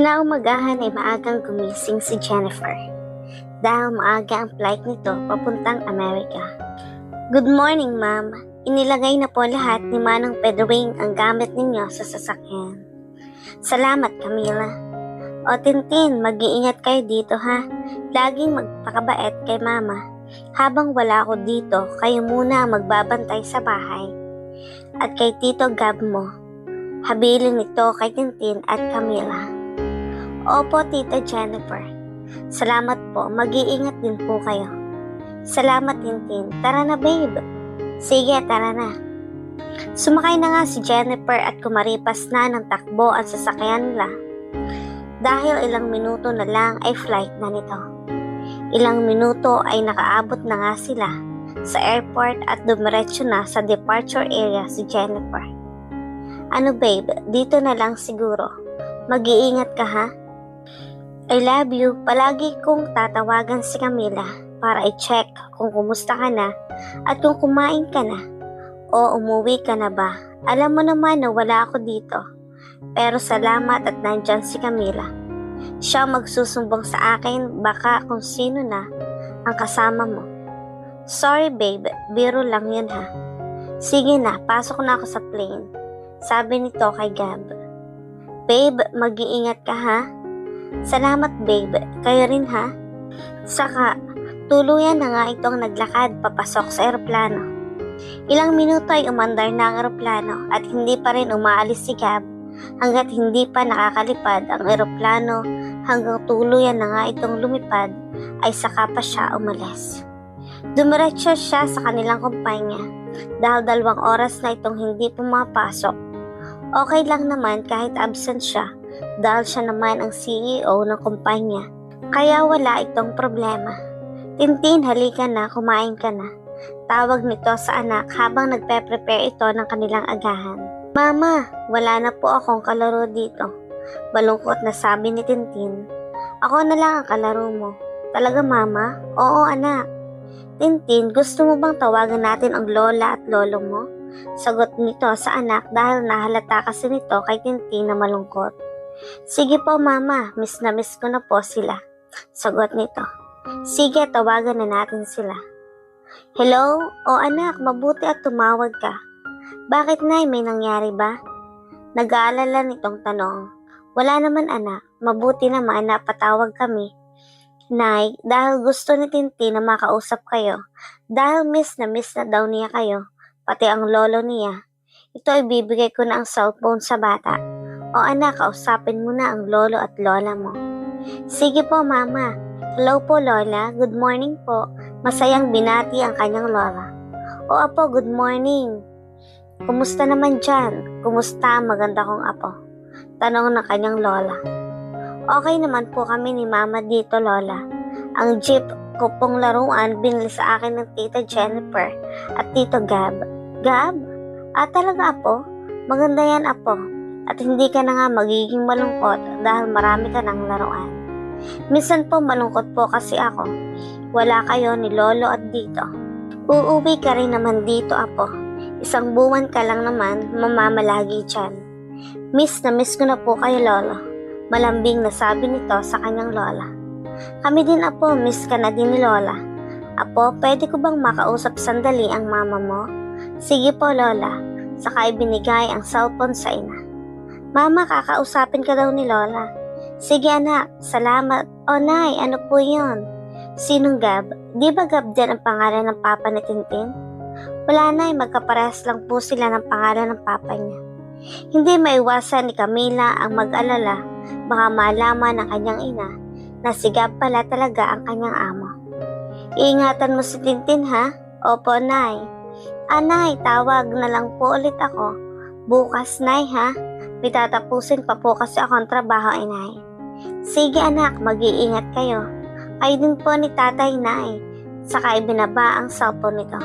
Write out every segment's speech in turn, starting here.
Kinaumagahan ay maagang gumising si Jennifer dahil maaga ang flight nito papuntang Amerika. Good morning, ma'am. Inilagay na po lahat ni Manong Pedring ang gamit ninyo sa sasakyan. Salamat, Camila. O Tintin, mag-iingat kayo dito ha. Laging magpakabait kay mama. Habang wala ako dito, kayo muna ang magbabantay sa bahay. At kay Tito Gab mo, habilin ito kay Tintin at Camila. Opo, Tita Jennifer. Salamat po. Mag-iingat din po kayo. Salamat, Tintin. Tara na, babe. Sige, tara na. Sumakay na nga si Jennifer at kumaripas na ng takbo ang sasakyan nila. Dahil ilang minuto na lang ay flight na nito. Ilang minuto ay nakaabot na nga sila sa airport at dumiretso na sa departure area si Jennifer. Ano, babe? Dito na lang siguro. Mag-iingat ka ha? I love you. Palagi kong tatawagan si Camila para i-check kung kumusta ka na at kung kumain ka na o umuwi ka na ba. Alam mo naman na wala ako dito. Pero salamat at nandyan si Camila. Siya magsusumbong sa akin baka kung sino na ang kasama mo. Sorry babe, biro lang yun ha. Sige na, pasok na ako sa plane. Sabi nito kay Gab. Babe, mag-iingat ka ha. Salamat babe, kayo rin ha. Saka, tuluyan na nga itong naglakad papasok sa eroplano. Ilang minuto ay umandar na ang eroplano at hindi pa rin umaalis si Gab hanggat hindi pa nakakalipad ang eroplano hanggang tuluyan na nga itong lumipad ay saka pa siya umalis. Dumiretso siya sa kanilang kumpanya dahil 2 oras na itong hindi pumapasok. Okay lang naman kahit absent siya dahil siya naman ang CEO ng kumpanya. Kaya wala itong problema. Tintin, halika na, kumain ka na. Tawag nito sa anak habang nagpe-prepare ito ng kanilang agahan. Mama, wala na po akong kalaro dito. Malungkot na sabi ni Tintin. Ako na lang ang kalaro mo. Talaga mama? Oo anak. Tintin, gusto mo bang tawagan natin ang lola at lolo mo? Sagot nito sa anak dahil nahalata kasi nito kay Tintin na malungkot. Sige po mama, miss na miss ko na po sila. Sagot nito. Sige, tawagan na natin sila. Hello? O anak, mabuti at tumawag ka. Bakit nay, may nangyari ba? Nag-aalala nitong tanong. Wala naman anak, mabuti naman na patawag kami. Nay, dahil gusto ni Tintin na makausap kayo. Dahil miss na daw niya kayo, pati ang lolo niya. Ito ay bibigay ko na ang cellphone sa bata. O anak, kausapin mo na ang lolo at lola mo. Sige po mama. Hello po lola, good morning po. Masayang binati ang kanyang lola. O apo, good morning. Kumusta naman dyan? Kumusta ang maganda kong apo? Tanong ng kanyang lola. Okay naman po kami ni mama dito lola. Ang jeep ko pong laruan binili sa akin ng tita Jennifer at tito Gab. Gab? Talaga apo? Maganda yan apo. At hindi ka na nga magiging malungkot dahil marami ka ng laruan. Minsan po malungkot po kasi ako. Wala kayo ni lolo at dito. Uuwi ka rin naman dito apo. 1 buwan ka lang naman mamamalagi dyan. Miss na miss ko na po kayo lolo. Malambing na sabi nito sa kanyang lola. Kami din apo, miss ka na din ni lola. Apo, pwede ko bang makausap sandali ang mama mo? Sige po lola. Saka ibinigay ang cellphone sa ina. Mama, kakausapin ka daw ni lola. Sige anak, salamat. O nay, ano po yun? Sinong Gab? Di ba Gab din ang pangalan ng papa ni Tintin? Wala nay, magkaparehas lang po sila ng pangalan ng papa niya. Hindi maiwasan ni Camila ang mag-alala, baka malaman ng kanyang ina na si Gab pala talaga ang kanyang amo. Iingatan mo si Tintin ha? Opo nay. Nay, tawag na lang po ulit ako. Bukas nay ha? May tatapusin pa po kasi akong trabaho inay. Sige anak, mag-iingat kayo. Kayo din po ni tatay nay. Saka ibinaba ang cellphone nito.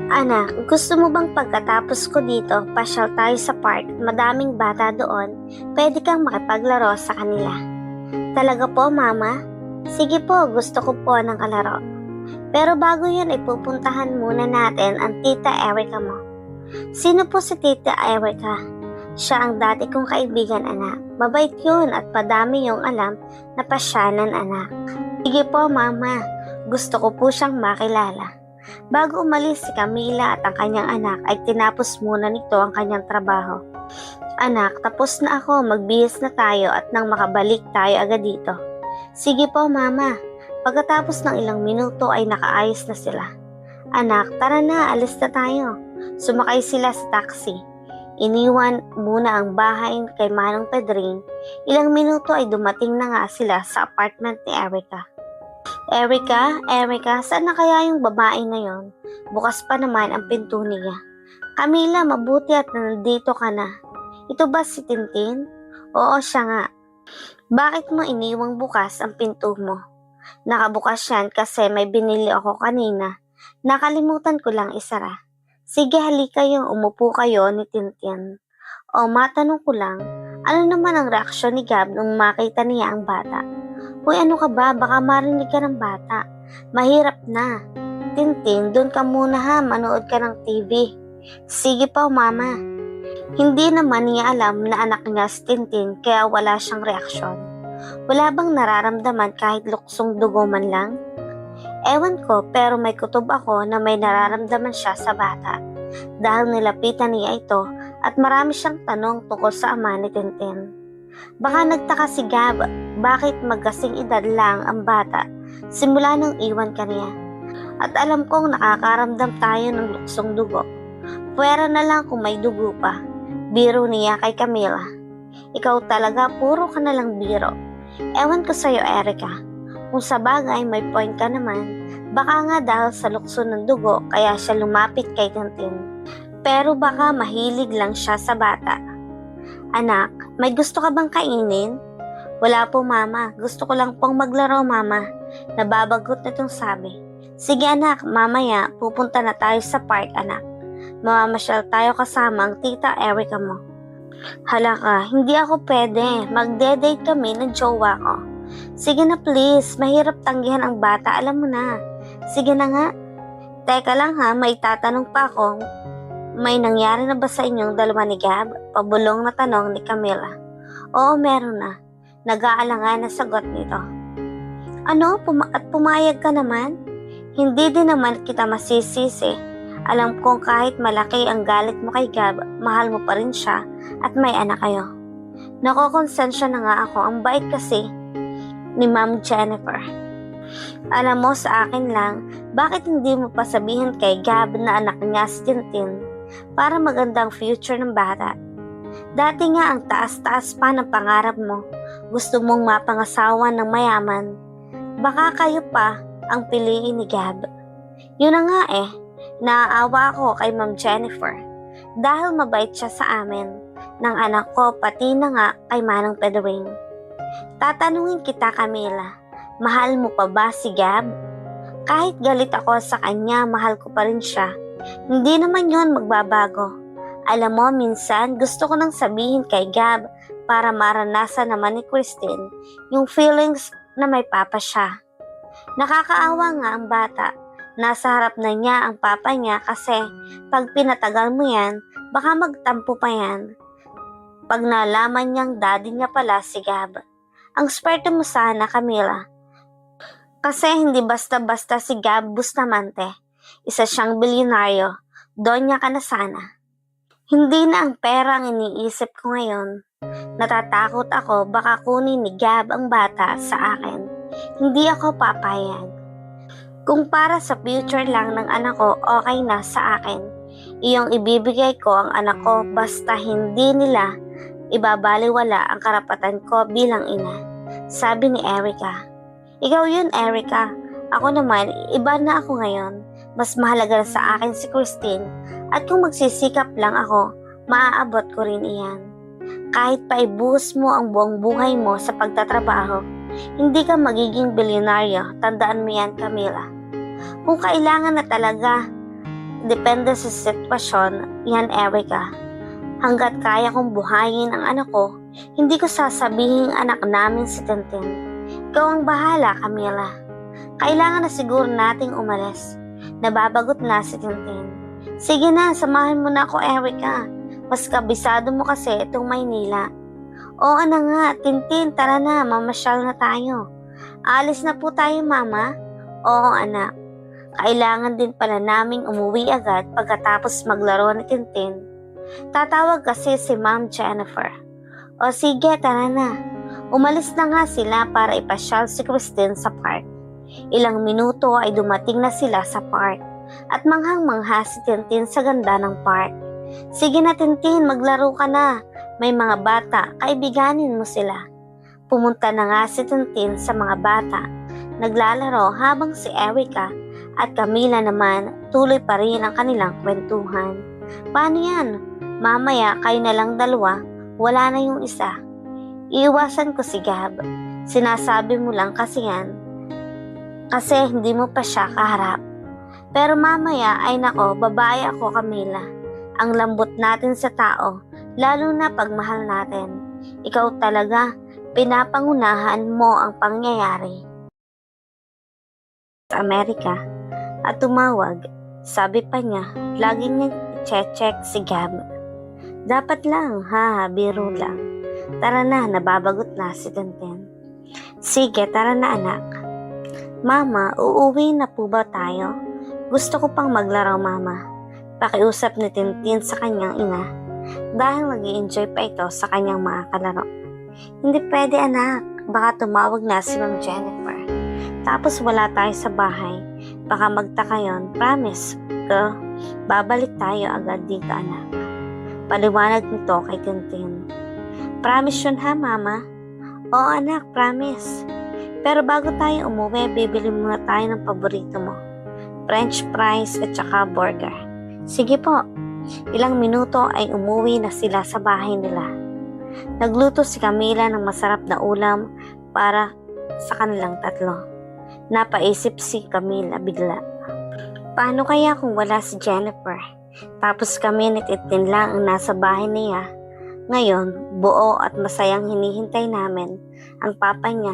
Anak, gusto mo bang pagkatapos ko dito, pasyal tayo sa park, madaming bata doon, pwede kang makipaglaro sa kanila. Talaga po mama? Sige po, gusto ko po ng kalaro. Pero bago yun ay pupuntahan muna natin ang tita Erica mo. Sino po si tita Erica? Siya ang dati kong kaibigan, anak. Mabait yun at madami yung alam na pasyanan, anak. Sige po, Mama. Gusto ko po siyang makilala. Bago umalis si Camila at ang kanyang anak ay tinapos muna nito ang kanyang trabaho. Anak, tapos na ako. Magbihis na tayo at nang makabalik tayo agad dito. Sige po, Mama. Pagkatapos ng ilang minuto ay nakaayos na sila. Anak, tara na, alis na tayo. Sumakay sila sa taxi. Iniwan muna ang bahay kay Manong Pedring. Ilang minuto ay dumating na nga sila sa apartment ni Erica. Erica, saan na kaya yung babae na yon? Bukas pa naman ang pinto niya. Camila, mabuti at nandito ka na. Ito ba si Tintin? Oo, siya nga. Bakit mo iniwang bukas ang pinto mo? Nakabukas yan kasi may binili ako kanina. Nakalimutan ko lang isara. Sige, halika yung umupo kayo ni Tintin. O matanong ko lang, ano naman ang reaksyon ni Gab nung makita niya ang bata? Uy, ano ka ba? Baka marinig ka ng bata. Mahirap na. Tintin, doon ka muna ha, manood ka ng TV. Sige pa, Mama. Hindi naman niya alam na anak niya si Tintin kaya wala siyang reaksyon. Wala bang nararamdaman kahit luksong dugo man lang? Ewan ko, pero may kutob ako na may nararamdaman siya sa bata. Dahil nilapitan niya ito at marami siyang tanong tungkol sa ama ni Tintin. Baka nagtaka si Gab, bakit magkasing edad lang ang bata simula nung iwan ka niya. At alam kong nakakaramdam tayo ng luksong dugo. Pwera na lang kung may dugo pa. Biro niya kay Camila. Ikaw talaga, puro ka na lang biro. Ewan ko sa'yo, Erica. Kung sa bagay may point ka naman, baka nga dahil sa lukso ng dugo kaya siya lumapit kay Tintin. Pero baka mahilig lang siya sa bata. Anak, may gusto ka bang kainin? Wala po, Mama. Gusto ko lang pong maglaro, Mama. Nababagot na itong sabi. Sige anak, mamaya pupunta na tayo sa park, anak. Mamamasyal tayo kasama ang tita Erica mo. Hala ka, hindi ako pwede. Magde-date kami ng jowa ko. Sige na please, mahirap tanggihan ang bata, alam mo na. Sige na nga. Teka lang ha, may tatanong pa ako. May nangyari na ba sa inyong dalawa ni Gab? Pabulong na tanong ni Camila. Oo, meron na. Nag-aalangan na sagot nito. Ano? At pumayag ka naman? Hindi din naman kita masisisi. Alam kong kahit malaki ang galit mo kay Gab, mahal mo pa rin siya at may anak kayo. Nakokonsensya na nga ako, ang bait kasi ni Ma'am Jennifer. Alam mo, sa akin lang, bakit hindi mo pa sabihin kay Gab na anak niya si Tintin para magandang future ng bata? Dati nga ang taas-taas pa ng pangarap mo. Gusto mong mapangasawa ng mayaman. Baka kayo pa ang piliin ni Gab. Yun na nga naaawa ako kay Ma'am Jennifer dahil mabait siya sa amin, ng anak ko pati na nga kay Manong Pedring. Tatanungin kita, Camila, mahal mo pa ba si Gab? Kahit galit ako sa kanya, mahal ko pa rin siya. Hindi naman yun magbabago. Alam mo, minsan gusto ko nang sabihin kay Gab para maranasan naman ni Christine yung feelings na may papa siya. Nakakaawa nga ang bata. Nasa harap na niya ang papa niya kasi pag pinatagal mo yan, baka magtampo pa yan. Pag nalaman niyang daddy niya pala si Gab. Ang swerte mo sana, Camila. Kasi hindi basta-basta si Gab Bustamante. Isa siyang bilyonaryo. Donya ka na sana. Hindi na ang pera ang iniisip ko ngayon. Natatakot ako baka kunin ni Gab ang bata sa akin. Hindi ako papayag. Kung para sa future lang ng anak ko, okay na sa akin. Iyong ibibigay ko ang anak ko basta hindi nila ibabaliwala ang karapatan ko bilang ina. Sabi ni Erica. Ikaw yun, Erica. Ako naman, iba na ako ngayon. Mas mahalaga sa akin si Christine at kung magsisikap lang ako, maaabot ko rin iyan. Kahit pa ibuhos mo ang buong buhay mo sa pagtatrabaho, hindi ka magiging bilyonaryo. Tandaan mo yan, Camila. Kung kailangan na talaga, depende sa sitwasyon, yan, Erica. Hanggat kaya kong buhayin ang anak ko, hindi ko sasabihin anak namin si Tintin. Ikaw ang bahala, Camila. Kailangan na siguro nating umalis. Nababagot na si Tintin. Sige na, samahan mo na ako, Erica. Mas kabisado mo kasi itong Maynila. Oo na nga, Tintin, tara na, mamasyal na tayo. Alis na po tayo, Mama. Oo, anak. Kailangan din pala naming umuwi agad pagkatapos maglaro ni Tintin. Tatawag kasi si Ma'am Jennifer. O sige, tara na. Umalis na nga sila para ipasyal si Christine sa park. Ilang minuto ay dumating na sila sa park at manghang-mangha si Tintin sa ganda ng park. Sige na, Tintin, maglaro ka na. May mga bata, kaibiganin mo sila. Pumunta na nga si Tintin sa mga bata. Naglalaro habang si Erica at Camila naman tuloy pa rin ang kanilang kwentuhan. Paano yan? Mamaya kayo na lang dalawa, wala na yung isa. Iiwasan ko si Gab. Sinasabi mo lang kasi yan. Kasi hindi mo pa siya kaharap. Pero mamaya ay nako, babae ako, Camila. Ang lambot natin sa tao, lalo na pagmahal natin. Ikaw talaga, pinapangunahan mo ang pangyayari. Sa Amerika, at tumawag, sabi pa niya, lagi niyang i-check si Gab. Dapat lang, ha, biro lang. Tara na, nababagot na si Tintin. Sige, tara na anak. Mama, uuwi na po ba tayo? Gusto ko pang maglaro, Mama. Pakiusap ni Tintin sa kanyang ina dahil nag-i-enjoy pa ito sa kanyang mga kalaro. Hindi pwede anak, baka tumawag na si Ma'am Jennifer. Tapos wala tayo sa bahay. Baka magtaka yun, promise ko, babalik tayo agad dito anak. Paliwanag nito kay Tintin. Promise yun ha, Mama? Oo anak, promise. Pero bago tayo umuwi, bibili muna tayo ng paborito mo. French fries at saka burger. Sige po. Ilang minuto ay umuwi na sila sa bahay nila. Nagluto si Camila ng masarap na ulam para sa kanilang tatlo. Napaisip si Camila bigla. Paano kaya kung wala si Jennifer? Tapos kami ni Tintin lang ang nasa bahay niya. Ngayon, buo at masayang hinihintay namin ang papa niya.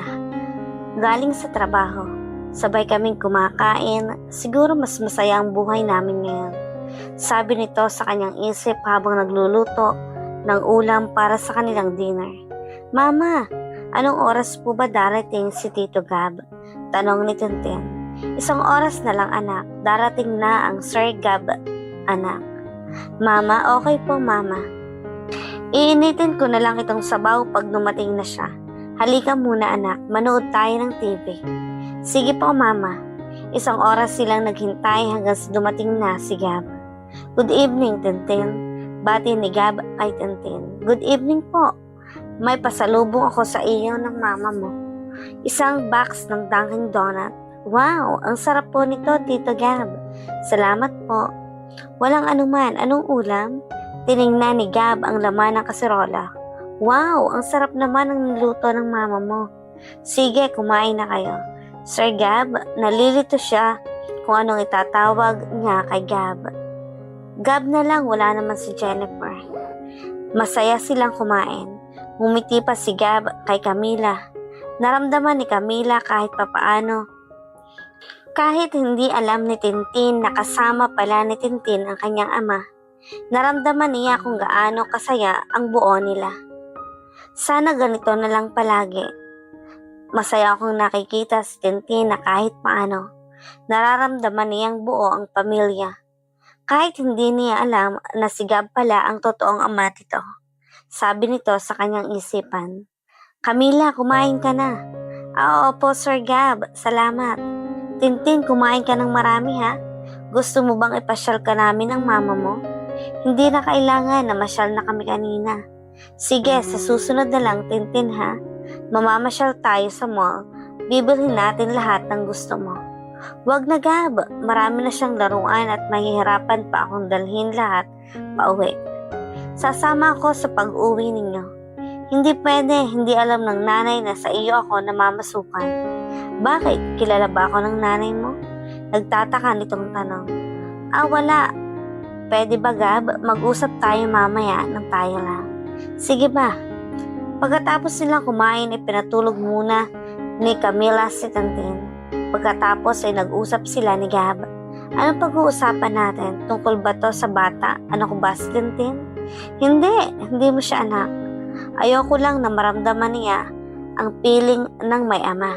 Galing sa trabaho. Sabay kaming kumakain. Siguro mas masaya ang buhay namin ngayon. Sabi nito sa kanyang isip habang nagluluto ng ulam para sa kanilang dinner. Mama, anong oras po ba darating si Tito Gab? Tanong ni Tintin. 1 oras na lang anak, darating na ang Sir Gab, anak. Mama, okay po mama. Iinitin ko na lang itong sabaw pag dumating na siya. Halika muna anak, manood tayo ng TV. Sige po mama. 1 oras silang naghintay hanggang sa dumating na si Gab. Good evening, Tintin. Bati ni Gab kay Tintin. Good evening po. May pasalubong ako sa iyo ng mama mo. 1 box ng Dunkin' Donut. Wow, ang sarap po nito, Tito Gab. Salamat po. Walang anuman. Anong ulam? Tiningnan ni Gab ang laman ng kaserola. Wow, ang sarap naman ng niluto ng mama mo. Sige, kumain na kayo. Sir Gab, nalilito siya kung anong itatawag niya kay Gab. Gab na lang, wala naman si Jennifer. Masaya silang kumain. Ngumiti pa si Gab kay Camila. Naramdaman ni Camila kahit papaano. Kahit hindi alam ni Tintin na kasama pala ni Tintin ang kanyang ama, naramdaman niya kung gaano kasaya ang buo nila. Sana ganito na lang palagi. Masaya akong nakikita si Tintin na kahit paano, nararamdaman niyang buo ang pamilya. Kahit hindi niya alam na si Gab pala ang totoong ama nito. Sabi nito sa kanyang isipan. Camila, kumain ka na. Opo, Sir Gab. Salamat. Tintin, kumain ka ng marami ha. Gusto mo bang ipasyal ka namin ng mama mo? Hindi na kailangan na masyal na kami kanina. Sige, sa susunod na lang, Tintin ha. Mamamasyal tayo sa mall. Bibilhin natin lahat ng gusto mo. Wag na Gab, marami na siyang laruan at mahihirapan pa akong dalhin lahat pauwi. Sasama ako sa pag-uwi ninyo. Hindi pwede, hindi alam ng nanay na sa iyo ako namamasukan. Bakit? Kilala ba ako ng nanay mo? Nagtataka nitong tanong. Wala. Pwede ba Gab, mag-usap tayo mamaya ng tayo lang? Sige ba? Pagkatapos nilang kumain, ipinatulog muna ni Camila si Tintin. Pagkatapos ay nag-usap sila ni Gab. Anong pag-uusapan natin? Tungkol ba to sa bata? Ano ko ba si Tintin? Hindi mo siya anak. Ayoko lang na maramdaman niya ang feeling ng may ama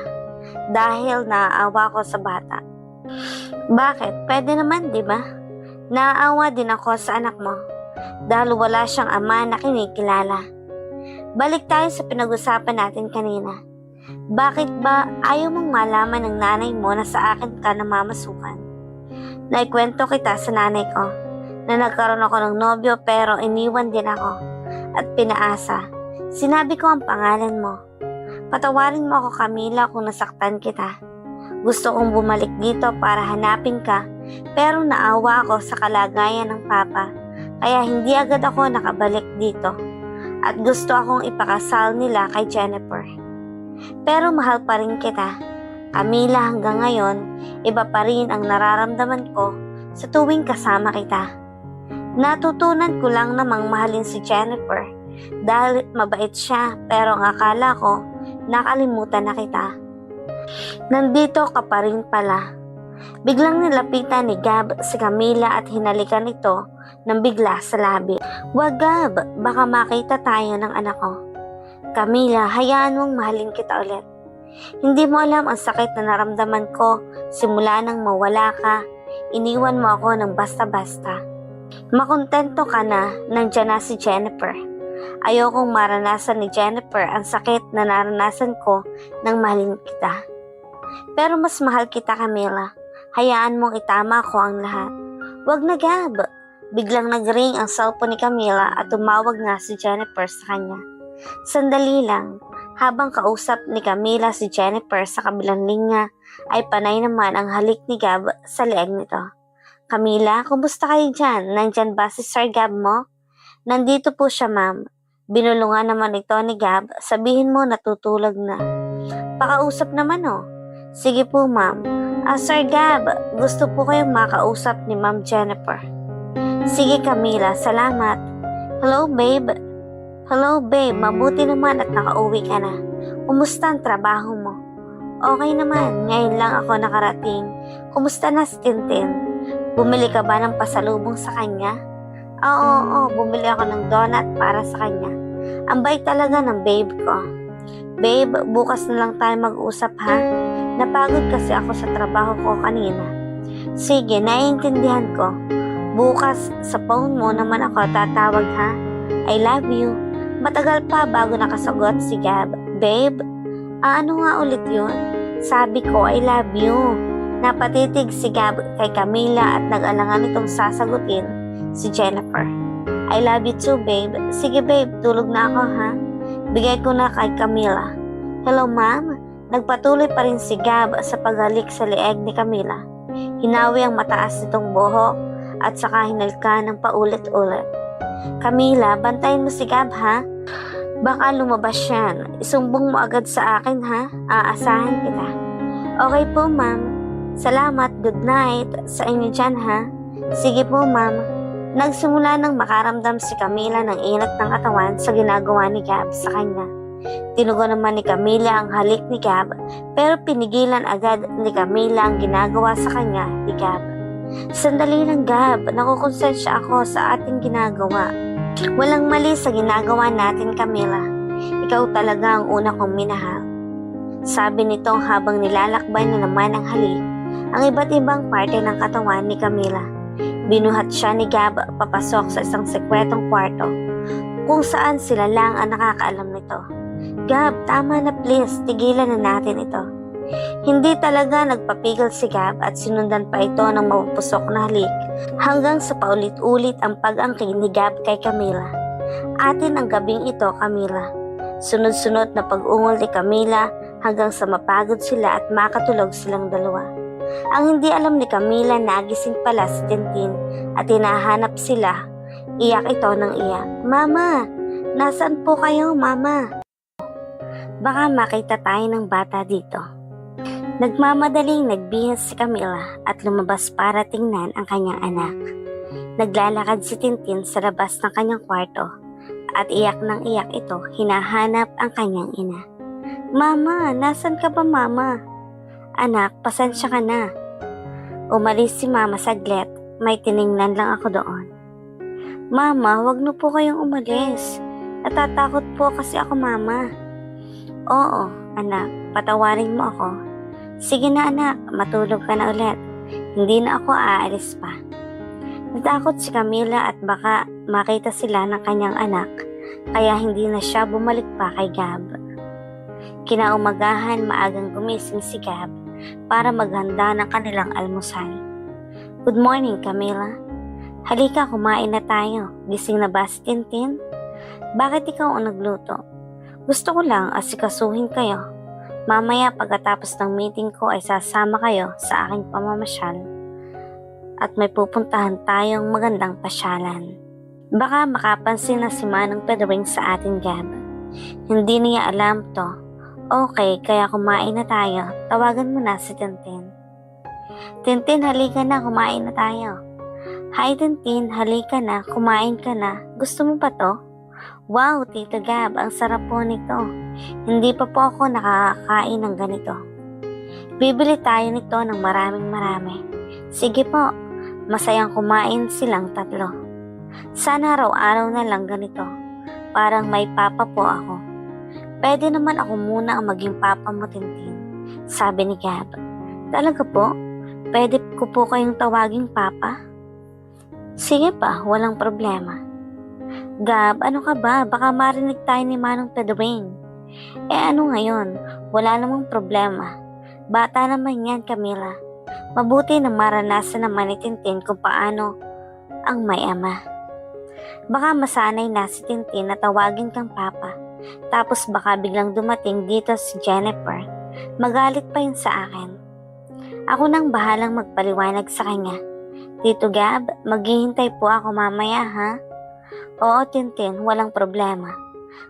dahil naaawa ko sa bata. Bakit? Pwede naman, di ba? Naaawa din ako sa anak mo dahil wala siyang ama na kinikilala. Balik tayo sa pinag-usapan natin kanina. Bakit ba ayaw mong malaman ng nanay mo na sa akin ka namamasukan? Naikwento kita sa nanay ko na nagkaroon ako ng nobyo pero iniwan din ako at pinaasa. Sinabi ko ang pangalan mo. Patawarin mo ako, Camila, kung nasaktan kita. Gusto kong bumalik dito para hanapin ka pero naawa ako sa kalagayan ng papa kaya hindi agad ako nakabalik dito at gusto akong ipakasal nila kay Jennifer. Pero mahal pa rin kita. Camila, hanggang ngayon, iba pa rin ang nararamdaman ko sa tuwing kasama kita. Natutunan ko lang namang mahalin si Jennifer dahil mabait siya pero ang akala ko nakalimutan na kita. Nandito ka pa rin pala. Biglang nilapitan ni Gab si Camila at hinalikan ito ng bigla sa labi. Wag, Gab, baka makita tayo ng anak ko. Camila, hayaan mong mahalin kita ulit. Hindi mo alam ang sakit na naramdaman ko simula nang mawala ka. Iniwan mo ako ng basta-basta. Makontento ka na nandiyan na si Jennifer. Ayokong maranasan ni Jennifer ang sakit na naranasan ko nang mahalin kita. Pero mas mahal kita, Camila. Hayaan mong itama ko ang lahat. Wag na, Gab. Biglang nag-ring ang cellphone ni Camila at tumawag nga si Jennifer sa kanya. Sandali lang. Habang kausap ni Camila si Jennifer sa kabilang linya, ay panay naman ang halik ni Gab sa leeg nito. Camila, kumusta kayo dyan? Nandyan ba si Sir Gab mo? Nandito po siya, ma'am. Binulungan naman ito ni Gab. Sabihin mo natutulog na. Pakausap naman, oh. Sige po, ma'am. Sir Gab, gusto po kayong makausap ni Ma'am Jennifer. Sige, Camila, salamat. Hello, babe. Hello, babe. Mabuti naman at nakauwi ka na. Kumusta ang trabaho mo? Okay naman. Ngayon lang ako nakarating. Kumusta na si Tintin? Bumili ka ba ng pasalubong sa kanya? Oo. Bumili ako ng donut para sa kanya. Ang bait talaga ng babe ko. Babe, bukas na lang tayo mag-usap, ha? Napagod kasi ako sa trabaho ko kanina. Sige, naiintindihan ko. Bukas sa phone mo naman ako tatawag, ha? I love you. Matagal pa bago nakasagot si Gab. Babe, ano nga ulit yun? Sabi ko, I love you. Napatitig si Gab kay Camila at nag-alangan itong sasagutin si Jennifer. I love you too, babe. Sige, babe, tulog na ako, ha? Bigay ko na kay Camila. Hello, ma'am. Nagpatuloy pa rin si Gab sa paghalik sa leeg ni Camila. Hinawi ang mataas nitong buhok at saka hinalka ng paulit-ulit. Camila, bantayin mo si Gab, ha? Baka lumabas yan. Isumbong mo agad sa akin, ha? Aasahan kita. Okay po, ma'am. Salamat. Good night sa inyo dyan, ha? Sige po, ma'am. Nagsimula nang makaramdam si Camila ng inat ng katawan sa ginagawa ni Gab sa kanya. Tinugon naman ni Camila ang halik ni Gab pero pinigilan agad ni Camila ang ginagawa sa kanya ni Gab. Sandali lang, Gab, nakukonsensya ako sa ating ginagawa. Walang mali sa ginagawa natin, Camila. Ikaw talaga ang una kong minahal. Sabi nito habang nilalakbay na naman ang halik ang iba't ibang parte ng katawan ni Camila. Binuhat siya ni Gab papasok sa isang sekwetong kwarto kung saan sila lang ang nakakaalam nito. Gab, tama na please, tigilan na natin ito. Hindi talaga nagpapigil si Gab at sinundan pa ito ng mapupusok na halik hanggang sa paulit-ulit ang pag-angkin ni Gab kay Camila. Atin ang gabing ito, Camila. Sunod-sunod na pag-ungol ni Camila hanggang sa mapagod sila at makatulog silang dalawa. Ang hindi alam ni Camila na gising pala si Tintin at hinahanap sila. Iyak ito ng iyak. Mama, nasaan po kayo, Mama? Baka makita tayo ng bata dito. Nagmamadaling nagbihis si Camila at lumabas para tingnan ang kanyang anak. Naglalakad si Tintin sa labas ng kanyang kwarto at iyak ng iyak ito, hinahanap ang kanyang ina. Mama, nasan ka ba, Mama? Anak, pasensya ka na. Umalis si Mama saglit, may tiningnan lang ako doon. Mama, wag na po kayong umalis. Natatakot po kasi ako, Mama. Oo, anak, patawarin mo ako. Sige na anak, matulog ka na ulit. Hindi na ako aalis pa. Natakot si Camila at baka makita sila ng kanyang anak, kaya hindi na siya bumalik pa kay Gab. Kinaumagahan, maagang gumising si Gab para maghanda ng kanilang almusal. Good morning, Camila. Halika, kumain na tayo. Gising na ba si Tintin? Bakit ikaw ang nagluto? Gusto ko lang asikasuhin kayo. Mamaya pagkatapos ng meeting ko ay sasama kayo sa aking pamamasyal at may pupuntahan tayong magandang pasyalan. Baka makapansin na si Manong Pedring sa atin, Gab. Hindi niya alam to. Okay, kaya kumain na tayo. Tawagan mo na si Tintin. Tintin, halika na, kumain na tayo. Hi Tintin, halika na, kumain ka na. Gusto mo pa to? Wow, Tito Gab, ang sarap po nito. Hindi pa po ako nakakakain ng ganito. Bibili tayo nito ng marami. Sige po, masayang kumain silang tatlo. Sana araw-araw na lang ganito. Parang may papa po ako. Pwede naman ako muna ang maging papa mo, Tintin, sabi ni Gab. Talaga po? Pwede ko po kayong tawaging papa? Sige pa, walang problema. Gab, ano ka ba? Baka marinig tayo ni Manong Pedring. Ano ngayon? Wala namang problema. Bata naman yan, Camila. Mabuti na maranasan naman ni Tintin kung paano ang may ama. Baka masanay na si Tintin na tawagin kang papa. Tapos baka biglang dumating dito si Jennifer. Magalit pa yun sa akin. Ako nang bahalang magpaliwanag sa kanya. Tito Gab, maghihintay po ako mamaya, ha? Oo, Tintin, walang problema.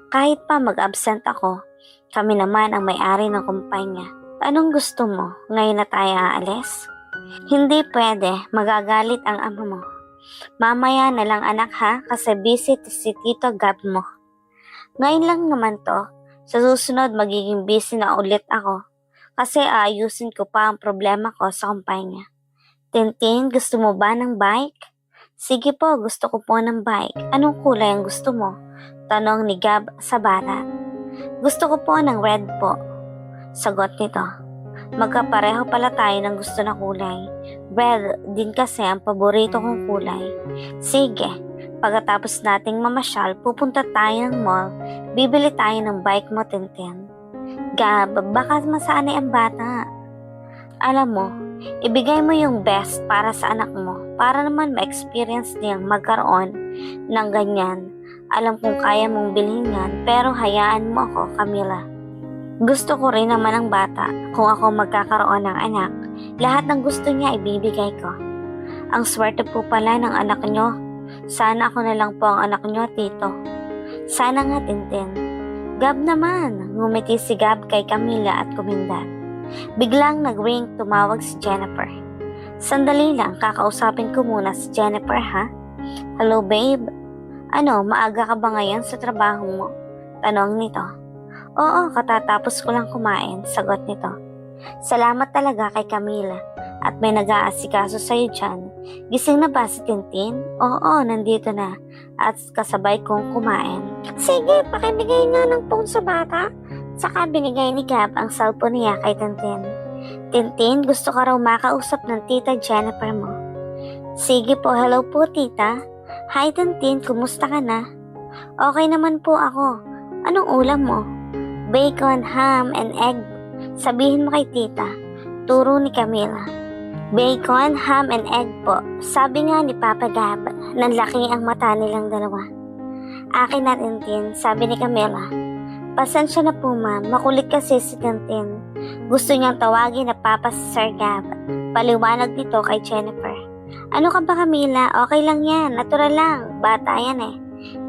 Kahit pa mag-absent ako, kami naman ang may-ari ng kumpanya. Anong gusto mo? Ngayon na tayo aalis? Hindi pwede, magagalit ang ama mo. Mamaya na lang anak ha, kasi busy si Tito Gab mo. Ngayon lang naman to, sa susunod magiging busy na ulit ako. Kasi aayusin ko pa ang problema ko sa kumpanya. Tintin, gusto mo ba ng bike? Sige po, gusto ko po ng bike. Anong kulay ang gusto mo? Tanong ni Gab sa bata. Gusto ko po ng red po. Sagot nito. Magkapareho pala tayo ng gusto na kulay. Red din kasi ang paborito kong kulay. Sige, pagkatapos nating mamasyal, pupunta tayo ng mall. Bibili tayo ng bike mo, Tintin. Gab, baka masanay ang bata. Alam mo, ibigay mo yung best para sa anak mo para naman ma-experience niyang magkaroon ng ganyan. Alam kong kaya mong bilhin yan pero hayaan mo ako, Camila. Gusto ko rin naman ang bata. Kung ako magkakaroon ng anak, lahat ng gusto niya ibibigay ko. Ang swerte po pala ng anak nyo. Sana ako na lang po ang anak nyo, Tito. Sana nga, Tintin. Gab naman, ngumiti si Gab kay Camila at kumindat. Biglang nag-ring, tumawag si Jennifer. Sandali lang, kakausapin ko muna si Jennifer, ha? Hello, babe. Ano, maaga ka ba ngayon sa trabaho mo? Tanong nito. Oo, katatapos ko lang kumain, sagot nito. Salamat talaga kay Camila at may nag-aasikaso sa'yo dyan. Gising na ba si Tintin? Oo, nandito na at kasabay kong kumain. Sige, pakibigay nga ng phone sa bata. Saka binigay ni Gab ang cellphone niya kay Tintin. Tintin, gusto ka raw makausap ng tita Jennifer mo. Sige po, hello po tita. Hi Tintin, kumusta ka na? Okay naman po ako. Anong ulam mo? Bacon, ham, and egg. Sabihin mo kay tita. Turo ni Camila. Bacon, ham, and egg po. Sabi nga ni Papa Gab, nanlaki ang mata nilang dalawa. Akin na Tintin, sabi ni Camila. Pasensya na po ma'am, makulit kasi si Tintin. Gusto niyang tawagin na Papa si Sir Gab. Paliwanag nito kay Jennifer. Ano ka ba Camila? Okay lang yan, natural lang. Bata yan eh.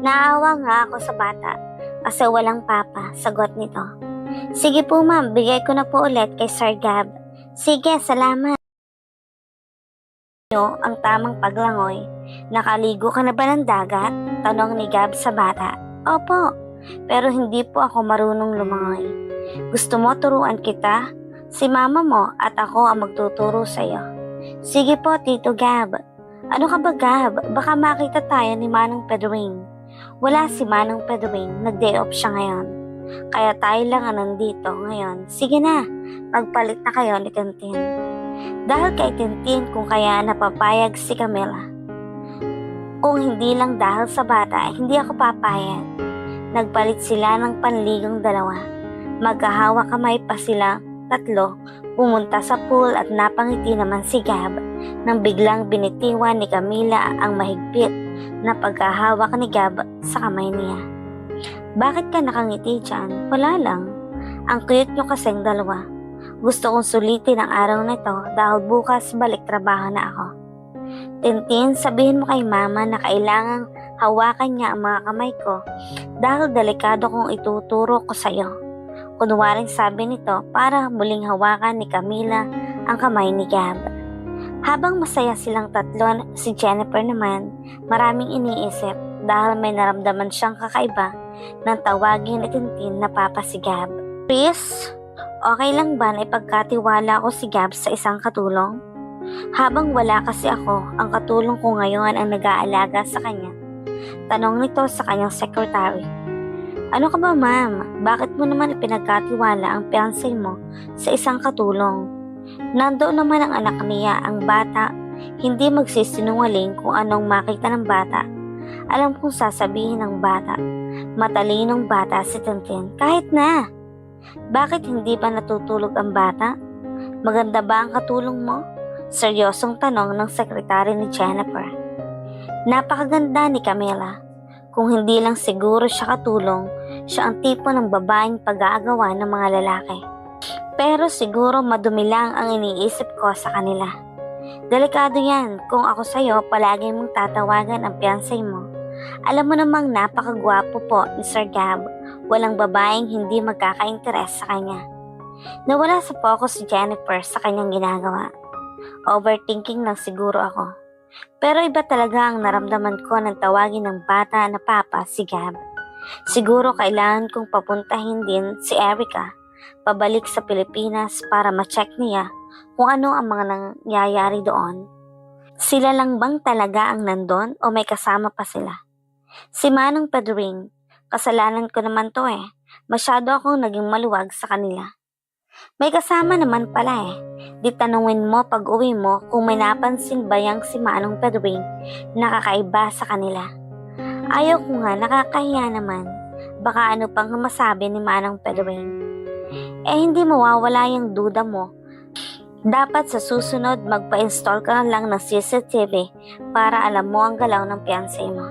Naawa nga ako sa bata. Kasi walang papa, sagot nito. Sige po ma'am, bigay ko na po ulit kay Sir Gab. Sige, salamat. Ang tamang paglangoy. Nakaligo ka na ba ng dagat? Tanong ni Gab sa bata. Opo, pero hindi po ako marunong lumangoy. Gusto mo turuan kita? Si mama mo at ako ang magtuturo sa iyo. Sige po, Tito Gab. Ano ka ba, Gab? Baka makita tayo ni Manong Pedring. Wala si Manong Pedring, nag-day off siya ngayon. Kaya tayo lang ang nandito ngayon. Sige na, magpalit na kayo ni Tintin. Dahil kay Tintin kung kaya napapayag si Camila. Kung hindi lang dahil sa bata, hindi ako papayag. Nagpalit sila ng panligong dalawa. Magkahawa kamay pa sila tatlo, pumunta sa pool at napangiti naman si Gab nang biglang binitiwan ni Camila ang mahigpit na pagkahawak ni Gab sa kamay niya. Bakit ka nakangiti dyan? Wala lang. Ang cute nyo kasing dalawa. Gusto kong sulitin ang araw na ito dahil bukas balik trabaho na ako. Tintin, sabihin mo kay mama na kailangang hawakan niya ang mga kamay ko dahil delikado kong ituturo ko sa'yo. Kunwaring sabi nito para muling hawakan ni Camila ang kamay ni Gab. Habang masaya silang tatlo, si Jennifer naman maraming iniisip dahil may naramdaman siyang kakaiba nang tawagin ni Tintin na papa si Gab. Chris, okay lang ba na ipagkatiwala ko si Gab sa isang katulong? Habang wala kasi ako, ang katulong ko ngayon ang nag-aalaga sa kanya. Tanong nito sa kanyang secretary. Ano ka ba, ma'am? Bakit mo naman pinagkatiwala ang fiancé mo sa isang katulong? Nandoon naman ang anak niya, ang bata. Hindi magsisinungaling kung anong makita ng bata. Alam kong sasabihin ng bata. Matalinong bata si Tintin. Kahit na. Bakit hindi ba natutulog ang bata? Maganda ba ang katulong mo? Seryosong tanong ng sekretary ni Jennifer. Napakaganda ni Camila. Kung hindi lang siguro siya katulong, siya ang tipo ng babaeng pag-aagawa ng mga lalaki. Pero siguro madumi lang ang iniisip ko sa kanila. Delikado yan kung ako sa'yo palagi mong tatawagan ang fiancé mo. Alam mo namang napakagwapo po ni Sir Gab. Walang babaeng hindi magkaka-interes sa kanya. Nawala sa focus si Jennifer sa kanyang ginagawa. Overthinking lang siguro ako. Pero iba talaga ang naramdaman ko nang tawagin ng bata na papa si Gab. Siguro kailangan kong papuntahin din si Erica pabalik sa Pilipinas para ma-check niya kung ano ang mga nangyayari doon. Sila lang bang talaga ang nandun o may kasama pa sila? Si Manong Pedring, kasalanan ko naman to eh. Masyado akong naging maluwag sa kanila. May kasama naman pala eh. Di tanungin mo pag uwi mo kung may napansin ba yang si Manong Pedring na kakaiba sa kanila. Ayaw ko nga, nakakahiya naman. Baka ano pang masabi ni Manong Pedring. Eh hindi mawawala yung duda mo. Dapat sa susunod magpa-install ka na lang ng CCTV para alam mo ang galaw ng fiancé mo.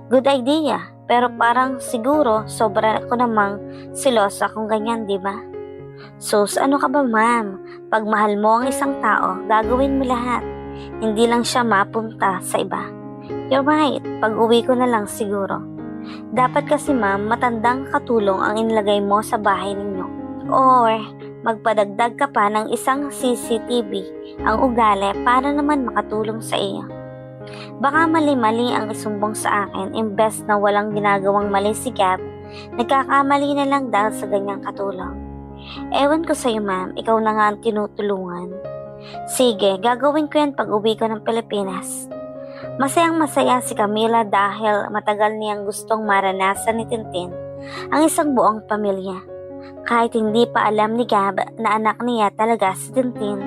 Good idea, pero parang siguro sobra ko namang silosa kung ganyan, di ba? Sus, ano ka ba, ma'am? Pag mahal mo ang isang tao, gagawin mo lahat. Hindi lang siya mapunta sa iba. You're right, pag uwi ko na lang siguro. Dapat kasi, ma'am, matandang katulong ang inilagay mo sa bahay ninyo. Or magpadagdag ka pa ng isang CCTV ang ugali para naman makatulong sa iyo. Baka mali-mali ang isumbong sa akin imbes na walang ginagawang mali si Gab, nagkakamali na lang dahil sa ganyang katulong. Ewan ko sa'yo, ma'am, ikaw na nga ang tinutulungan. Sige, gagawin ko yan pag uwi ko ng Pilipinas. Masayang masaya si Camila dahil matagal niyang gustong maranasan ni Tintin ang isang buong pamilya. Kahit hindi pa alam ni Gab na anak niya talaga si Tintin,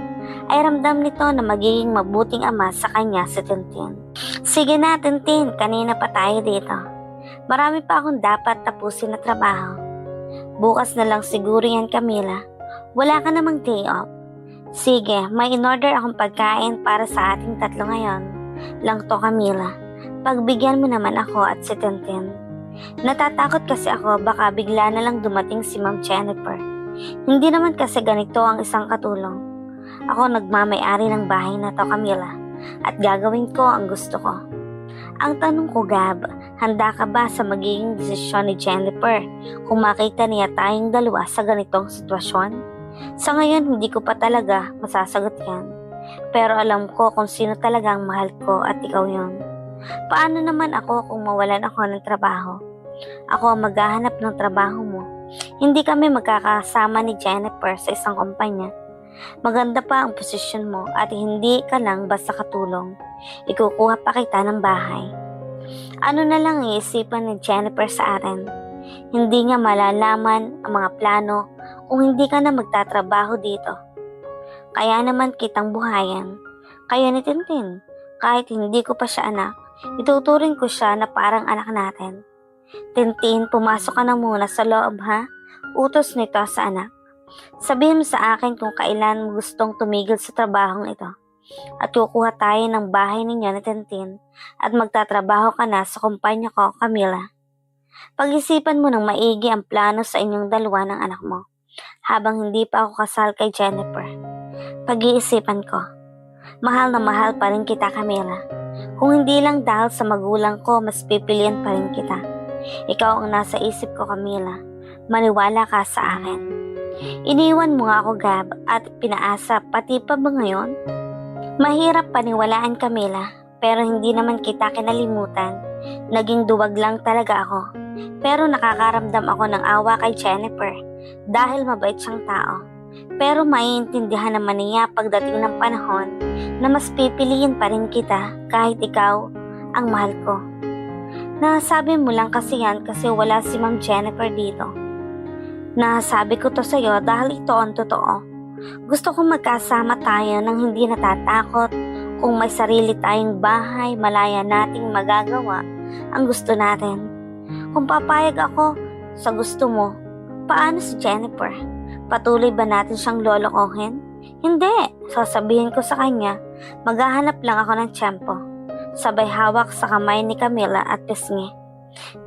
ay ramdam nito na magiging mabuting ama sa kanya si Tintin. Sige na, Tintin, kanina pa tayo dito. Marami pa akong dapat tapusin na trabaho. Bukas na lang siguro yan, Camila. Wala ka namang day off. Sige, may in-order akong pagkain para sa ating tatlo ngayon. Lang to, Camila. Pagbigyan mo naman ako at si Tintin. Natatakot kasi ako baka bigla na lang dumating si Ma'am Jennifer. Hindi naman kasi ganito ang isang katulong. Ako nagmamay-ari ng bahay na to, Camila, at gagawin ko ang gusto ko. Ang tanong ko, Gab, handa ka ba sa magiging desisyon ni Jennifer kung makita niya tayong dalawa sa ganitong sitwasyon? Sa ngayon, hindi ko pa talaga masasagot yan. Pero alam ko kung sino talaga ang mahal ko at ikaw yon. Paano naman ako kung mawalan ako ng trabaho? Ako ang maghahanap ng trabaho mo. Hindi kami magkakasama ni Jennifer sa isang kumpanya. Maganda pa ang posisyon mo at hindi ka lang basta katulong. Ikukuha pa kita ng bahay. Ano na lang iisipan ni Jennifer sa atin? Hindi niya malalaman ang mga plano kung hindi ka na magtatrabaho dito. Kaya naman kitang buhayan. Kaya ni Tintin, kahit hindi ko pa siya anak, ituturing ko siya na parang anak natin. Tintin, pumasok ka na muna sa loob ha? Utos nito sa anak. Sabihin mo sa akin kung kailan mo gustong tumigil sa trabahong ito. At kukuha tayo ng bahay ninyo ni Tintin at magtatrabaho ka na sa kumpanya ko, Camila. Pag-isipan mo ng maigi ang plano sa inyong dalawa ng anak mo habang hindi pa ako kasal kay Jennifer. Pag-iisipan ko. Mahal na mahal pa rin kita, Camila. Kung hindi lang dahil sa magulang ko, mas pipilian pa rin kita. Ikaw ang nasa isip ko, Camila. Maniwala ka sa akin. Iniwan mo nga ako, Gab, at pinaasa pati pa ba ngayon? Mahirap paniwalaan, Camila, pero hindi naman kita kinalimutan. Naging duwag lang talaga ako. Pero nakakaramdam ako ng awa kay Jennifer dahil mabait siyang tao. Pero maiintindihan naman niya pagdating ng panahon na mas pipiliin pa rin kita kahit ikaw ang mahal ko. Nasabi mo lang kasi yan kasi wala si Ma'am Jennifer dito. Nasabi ko to sa'yo dahil ito ang totoo. Gusto kong magkasama tayo nang hindi natatakot kung may sarili tayong bahay, malaya nating magagawa ang gusto natin. Kung papayag ako sa gusto mo, paano si Jennifer? Patuloy ba natin siyang lolokohin? Hindi, sasabihin ko sa kanya, maghahanap lang ako ng tiyempo. Sabay hawak sa kamay ni Camila at pisngi.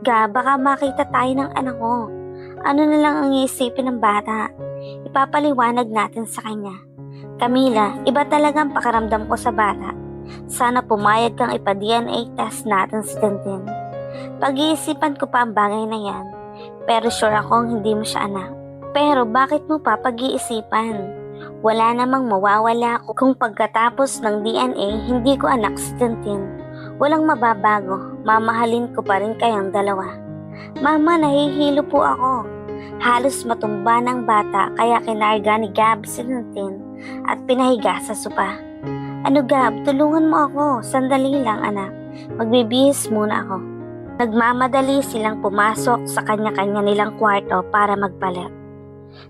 Ga, baka makita tayo ng anak ko. Ano na lang ang iisipin ng bata? Ipapaliwanag natin sa kanya. Camila, iba talaga ang pakaramdam ko sa bata. Sana pumayag kang ipa-DNA test natin si Tintin. Pag-iisipan ko pa ang bagay na yan, pero sure akong hindi mo siya anak. Pero bakit mo pa pag-iisipan? Wala namang mawawala kung pagkatapos ng DNA hindi ko anak si Tintin. Walang mababago, mamahalin ko pa rin kayong dalawa. Mama, nahihilo po ako. Halos matumba ng bata kaya kinarga ni Gab si Tintin at pinahiga sa sopa. Ano Gab, tulungan mo ako. Sandali lang anak. Magbibihis muna ako. Nagmamadali silang pumasok sa kanya-kanya nilang kwarto para magpalit.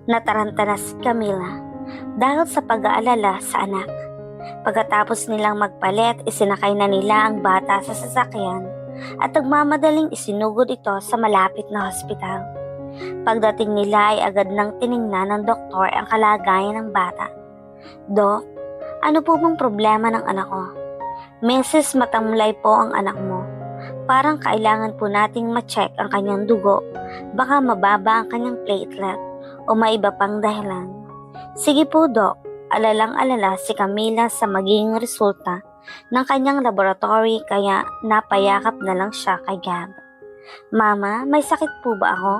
Nataranta na si Camila dahil sa pag-aalala sa anak. Pagkatapos nilang magpalit, isinakay na nila ang bata sa sasakyan at nagmamadaling isinugod ito sa malapit na hospital. Pagdating nila ay agad nang tiningnan ng doktor ang kalagayan ng bata. Dok, ano po bang problema ng anak ko? Mrs. Matamlay po ang anak mo. Parang kailangan po nating ma-check ang kanyang dugo. Baka mababa ang kanyang platelet o may iba pang dahilan. Sige po, Dok. Alalang-alala si Camila sa magiging resulta ng kanyang laboratory kaya napayakap na lang siya kay Gab. Mama, may sakit po ba ako?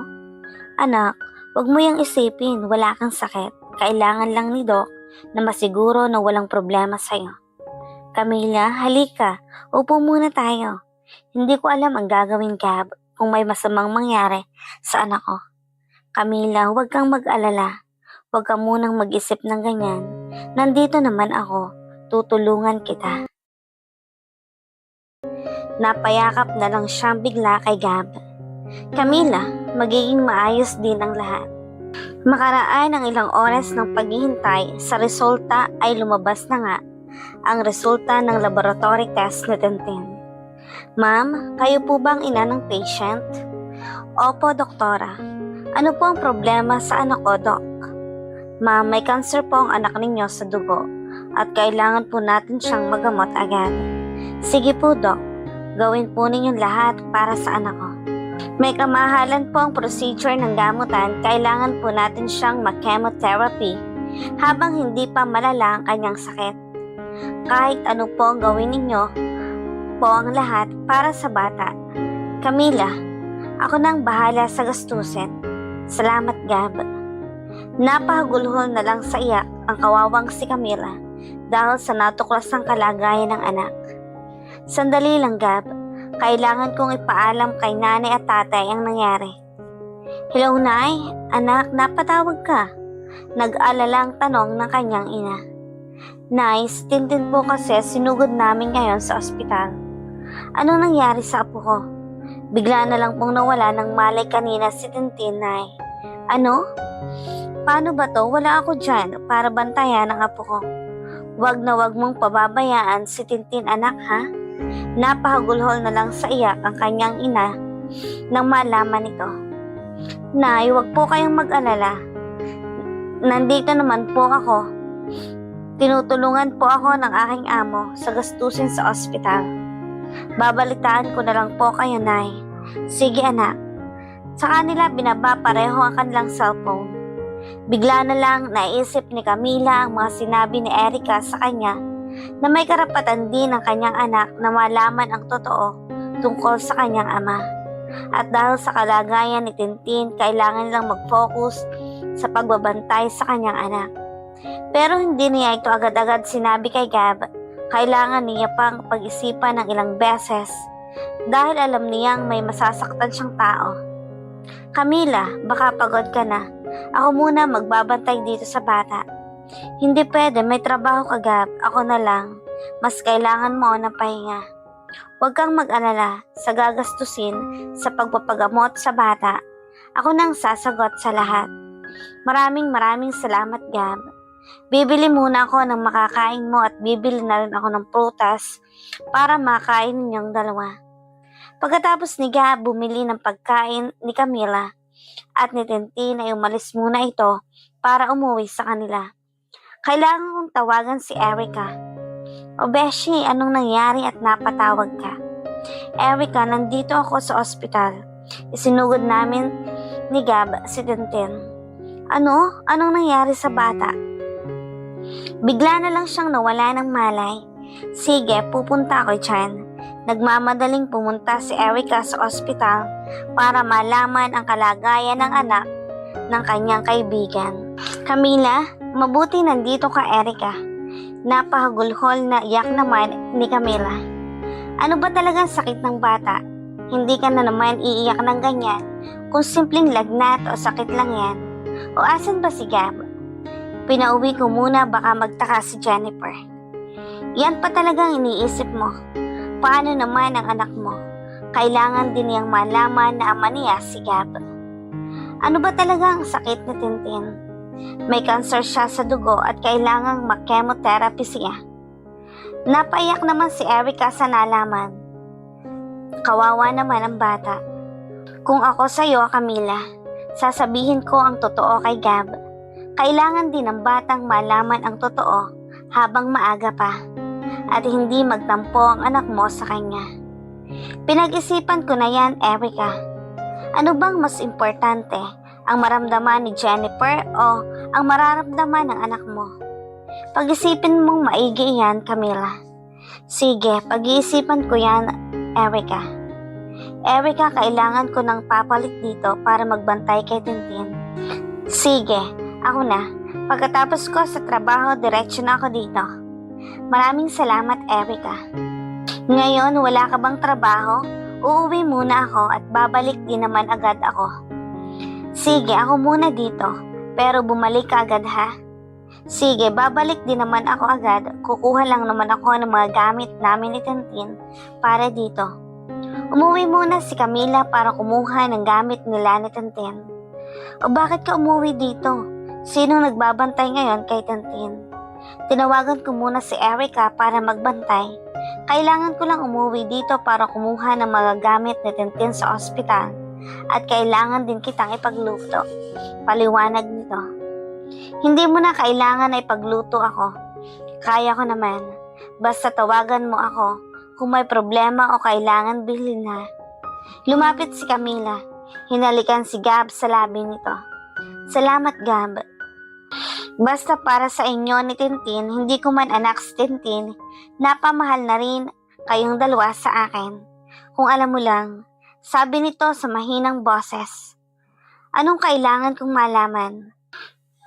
Anak, wag mo yang isipin, wala kang sakit. Kailangan lang ni Doc na masiguro na walang problema sa'yo. Camila, halika. Upo muna tayo. Hindi ko alam ang gagawin, Gab, kung may masamang mangyari sa anak ko. Camila, huwag kang mag-alala. Huwag ka munang mag-isip ng ganyan. Nandito naman ako. Tutulungan kita. Napayakap na lang siyang bigla kay Gab. Camila, magiging maayos din ang lahat. Makaraan ang ilang oras ng paghihintay sa resulta ay lumabas na nga ang resulta ng laboratory test ni Tintin. Ma'am, kayo po ba ang ina ng patient? Opo, doktora. Ano po ang problema sa anak ko, Doc? Ma'am, may cancer po ang anak ninyo sa dugo at kailangan po natin siyang magamot agad. Sige po, Doc. Gawin po ninyong lahat para sa anak ko. May kamahalan po ang procedure ng gamutan, kailangan po natin siyang mag-chemotherapy habang hindi pa malala ang kanyang sakit. Kahit ano po ang gawin ninyo po ang lahat para sa bata. Camila, ako nang bahala sa gastusin. Salamat, Gab. Napahagulhol na lang sa iyak ang kawawang si Camila dahil sa natuklasang kalagayan ng anak. Sandali lang, Gab. Kailangan kong ipaalam kay nanay at tatay ang nangyari. Hello, Nay. Anak, napatawag ka. Nag-alalang tanong ng kanyang ina. Nay, si Tintin po kasi sinugod namin ngayon sa ospital. Anong nangyari sa apo ko? Bigla na lang pong nawala ng malay kanina si Tintin, Nay. Ano? Paano ba to? Wala ako dyan para bantayan ang apo ko. Wag na wag mong pababayaan si Tintin, anak, ha? Napahagulhol na lang sa iyak ang kanyang ina nang malaman nito. Nay, wag po kayong mag-alala. Nandito naman po ako. Tinutulungan po ako ng aking amo sa gastusin sa ospital. Babalitaan ko na lang po kayo, Nay. Sige, anak. Sa kanila binaba pareho ang kanilang cellphone. Bigla na lang naisip ni Camila ang mga sinabi ni Erica sa kanya na may karapatan din ang kanyang anak na malaman ang totoo tungkol sa kanyang ama. At dahil sa kalagayan ni Tintin, kailangan nilang mag-focus sa pagbabantay sa kanyang anak. Pero hindi niya ito agad-agad sinabi kay Gab. Kailangan niya pang pag-isipan ng ilang beses dahil alam niyang may masasaktan siyang tao. Camila, baka pagod ka na. Ako muna magbabantay dito sa bata. Hindi pwede, may trabaho ka, Gab. Ako na lang. Mas kailangan mo ng pahinga. Huwag kang mag-alala sa gagastusin sa pagpapagamot sa bata. Ako nang sasagot sa lahat. Maraming salamat, Gab. Bibili muna ako ng makakain mo at bibili na rin ako ng prutas para makain ninyong dalawa. Pagkatapos ni Gab bumili ng pagkain ni Camila at ni Tintin ay umalis muna ito para umuwi sa kanila. Kailangan kong tawagan si Erica. O Beshi, anong nangyari at napatawag ka? Erica, nandito ako sa ospital. Isinugod namin ni Gab si Tintin. Ano? Anong nangyari sa bata? Bigla na lang siyang nawala ng malay. Sige, pupunta ako dyan. Nagmamadaling pumunta si Erica sa ospital para malaman ang kalagayan ng anak ng kanyang kaibigan. Camila, mabuti nandito ka, Erica. Napahagulhol na iyak naman ni Camila. Ano ba talagang sakit ng bata? Hindi ka na naman iiyak ng ganyan kung simpleng lagnat o sakit lang yan. O asan ba si Gab? Pinauwi ko muna, baka magtaka si Jennifer. Yan pa talagang iniisip mo. Paano naman ang anak mo? Kailangan din niyang malaman na ama niya si Gab. Ano ba talaga ang sakit ni Tintin? May cancer siya sa dugo at kailangang mag-chemotherapy siya. Napaiyak naman si Erica sa nalaman. Kawawa naman ang bata. Kung ako sa'yo, Camila, sasabihin ko ang totoo kay Gab. Kailangan din ng batang malaman ang totoo habang maaga pa at hindi magtampo ang anak mo sa kanya. Pinag-isipan ko na yan, Erica. Ano bang mas importante, ang maramdaman ni Jennifer o ang mararamdaman ng anak mo? Pag-isipin mong maigi yan, Camila. Sige, pag-iisipan ko yan, Erica. Erica, kailangan ko ng papalit dito para magbantay kay Tintin. Sige, ako na. Pagkatapos ko sa trabaho, diretso na ako dito. Maraming salamat, Erica. Ngayon, wala ka bang trabaho? Uuwi muna ako at babalik din naman agad ako. Sige, ako muna dito. Pero bumalik ka agad, ha? Sige, babalik din naman ako agad. Kukuha lang naman ako ng mga gamit namin ni Tintin para dito. Umuwi muna si Camila para kumuha ng gamit nila ni Tintin. O bakit ka umuwi dito? Sinong nagbabantay ngayon kay Tintin? Tinawagan ko muna si Erica para magbantay. Kailangan ko lang umuwi dito para kumuha ng mga gamit ni Tintin sa ospital. At kailangan din kitang ipagluto. Paliwanag nito. Hindi mo na kailangan na ipagluto ako. Kaya ko naman. Basta tawagan mo ako kung may problema o kailangan bilhin na. Lumapit si Camila. Hinalikan si Gab sa labi nito. Salamat, Gab. Basta para sa inyo ni Tintin, hindi ko man anak si Tintin, napamahal na rin kayong dalawa sa akin. Kung alam mo lang, sabi nito sa mahinang boses. Anong kailangan kong malaman?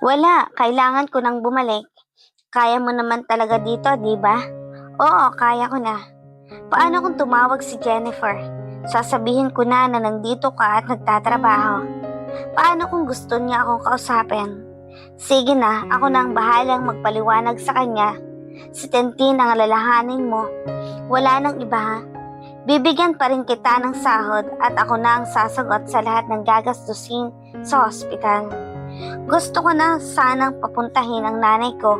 Wala, kailangan ko nang bumalik. Kaya mo naman talaga dito, di ba? Oo, kaya ko na. Paano kung tumawag si Jennifer? Sasabihin ko na nandito ka at nagtatrabaho. Paano kung gusto niya akong kausapin? Sige na, ako na ang bahalang magpaliwanag sa kanya. Si Tintin ang alalahanin mo. Wala nang iba ha. Bibigyan pa rin kita ng sahod at ako na ang sasagot sa lahat ng gagastusin sa ospital. Gusto ko na sanang papuntahin ang nanay ko